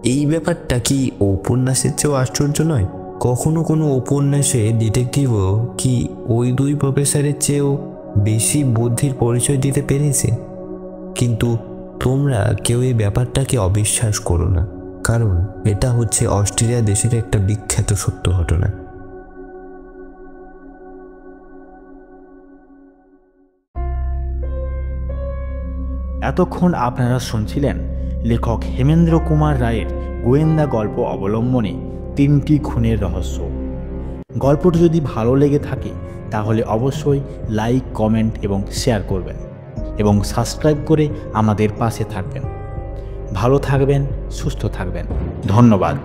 এই ব্যাপারটা কি উপন্যাসের চেয়েও আশ্চর্য নয়? কখনো কোনো উপন্যাসে ডিটেকটিভও কি ওই 2 প্রফেসরের চেয়েও বেশি বুদ্ধির পরিচয় দিতে পেরেছে? কিন্তু তোমরা কেউ এই ব্যাপারটাকে অবিশ্বাস করো না, কারণ এটা হচ্ছে অস্ট্রেলিয়া দেশের একটা বিখ্যাত সত্য ঘটনা। এতক্ষণ আপনারা শুনছিলেন লেখক হেমেন্দ্র কুমার রায়ের গোয়েন্দা গল্প অবলম্বনে 3টি খুনের রহস্য। গল্পটি যদি ভালো লেগে থাকে তাহলে অবশ্যই লাইক, কমেন্ট এবং শেয়ার করবেন এবং সাবস্ক্রাইব করে আমাদের পাশে থাকবেন। ভালো থাকবেন, সুস্থ থাকবেন। ধন্যবাদ।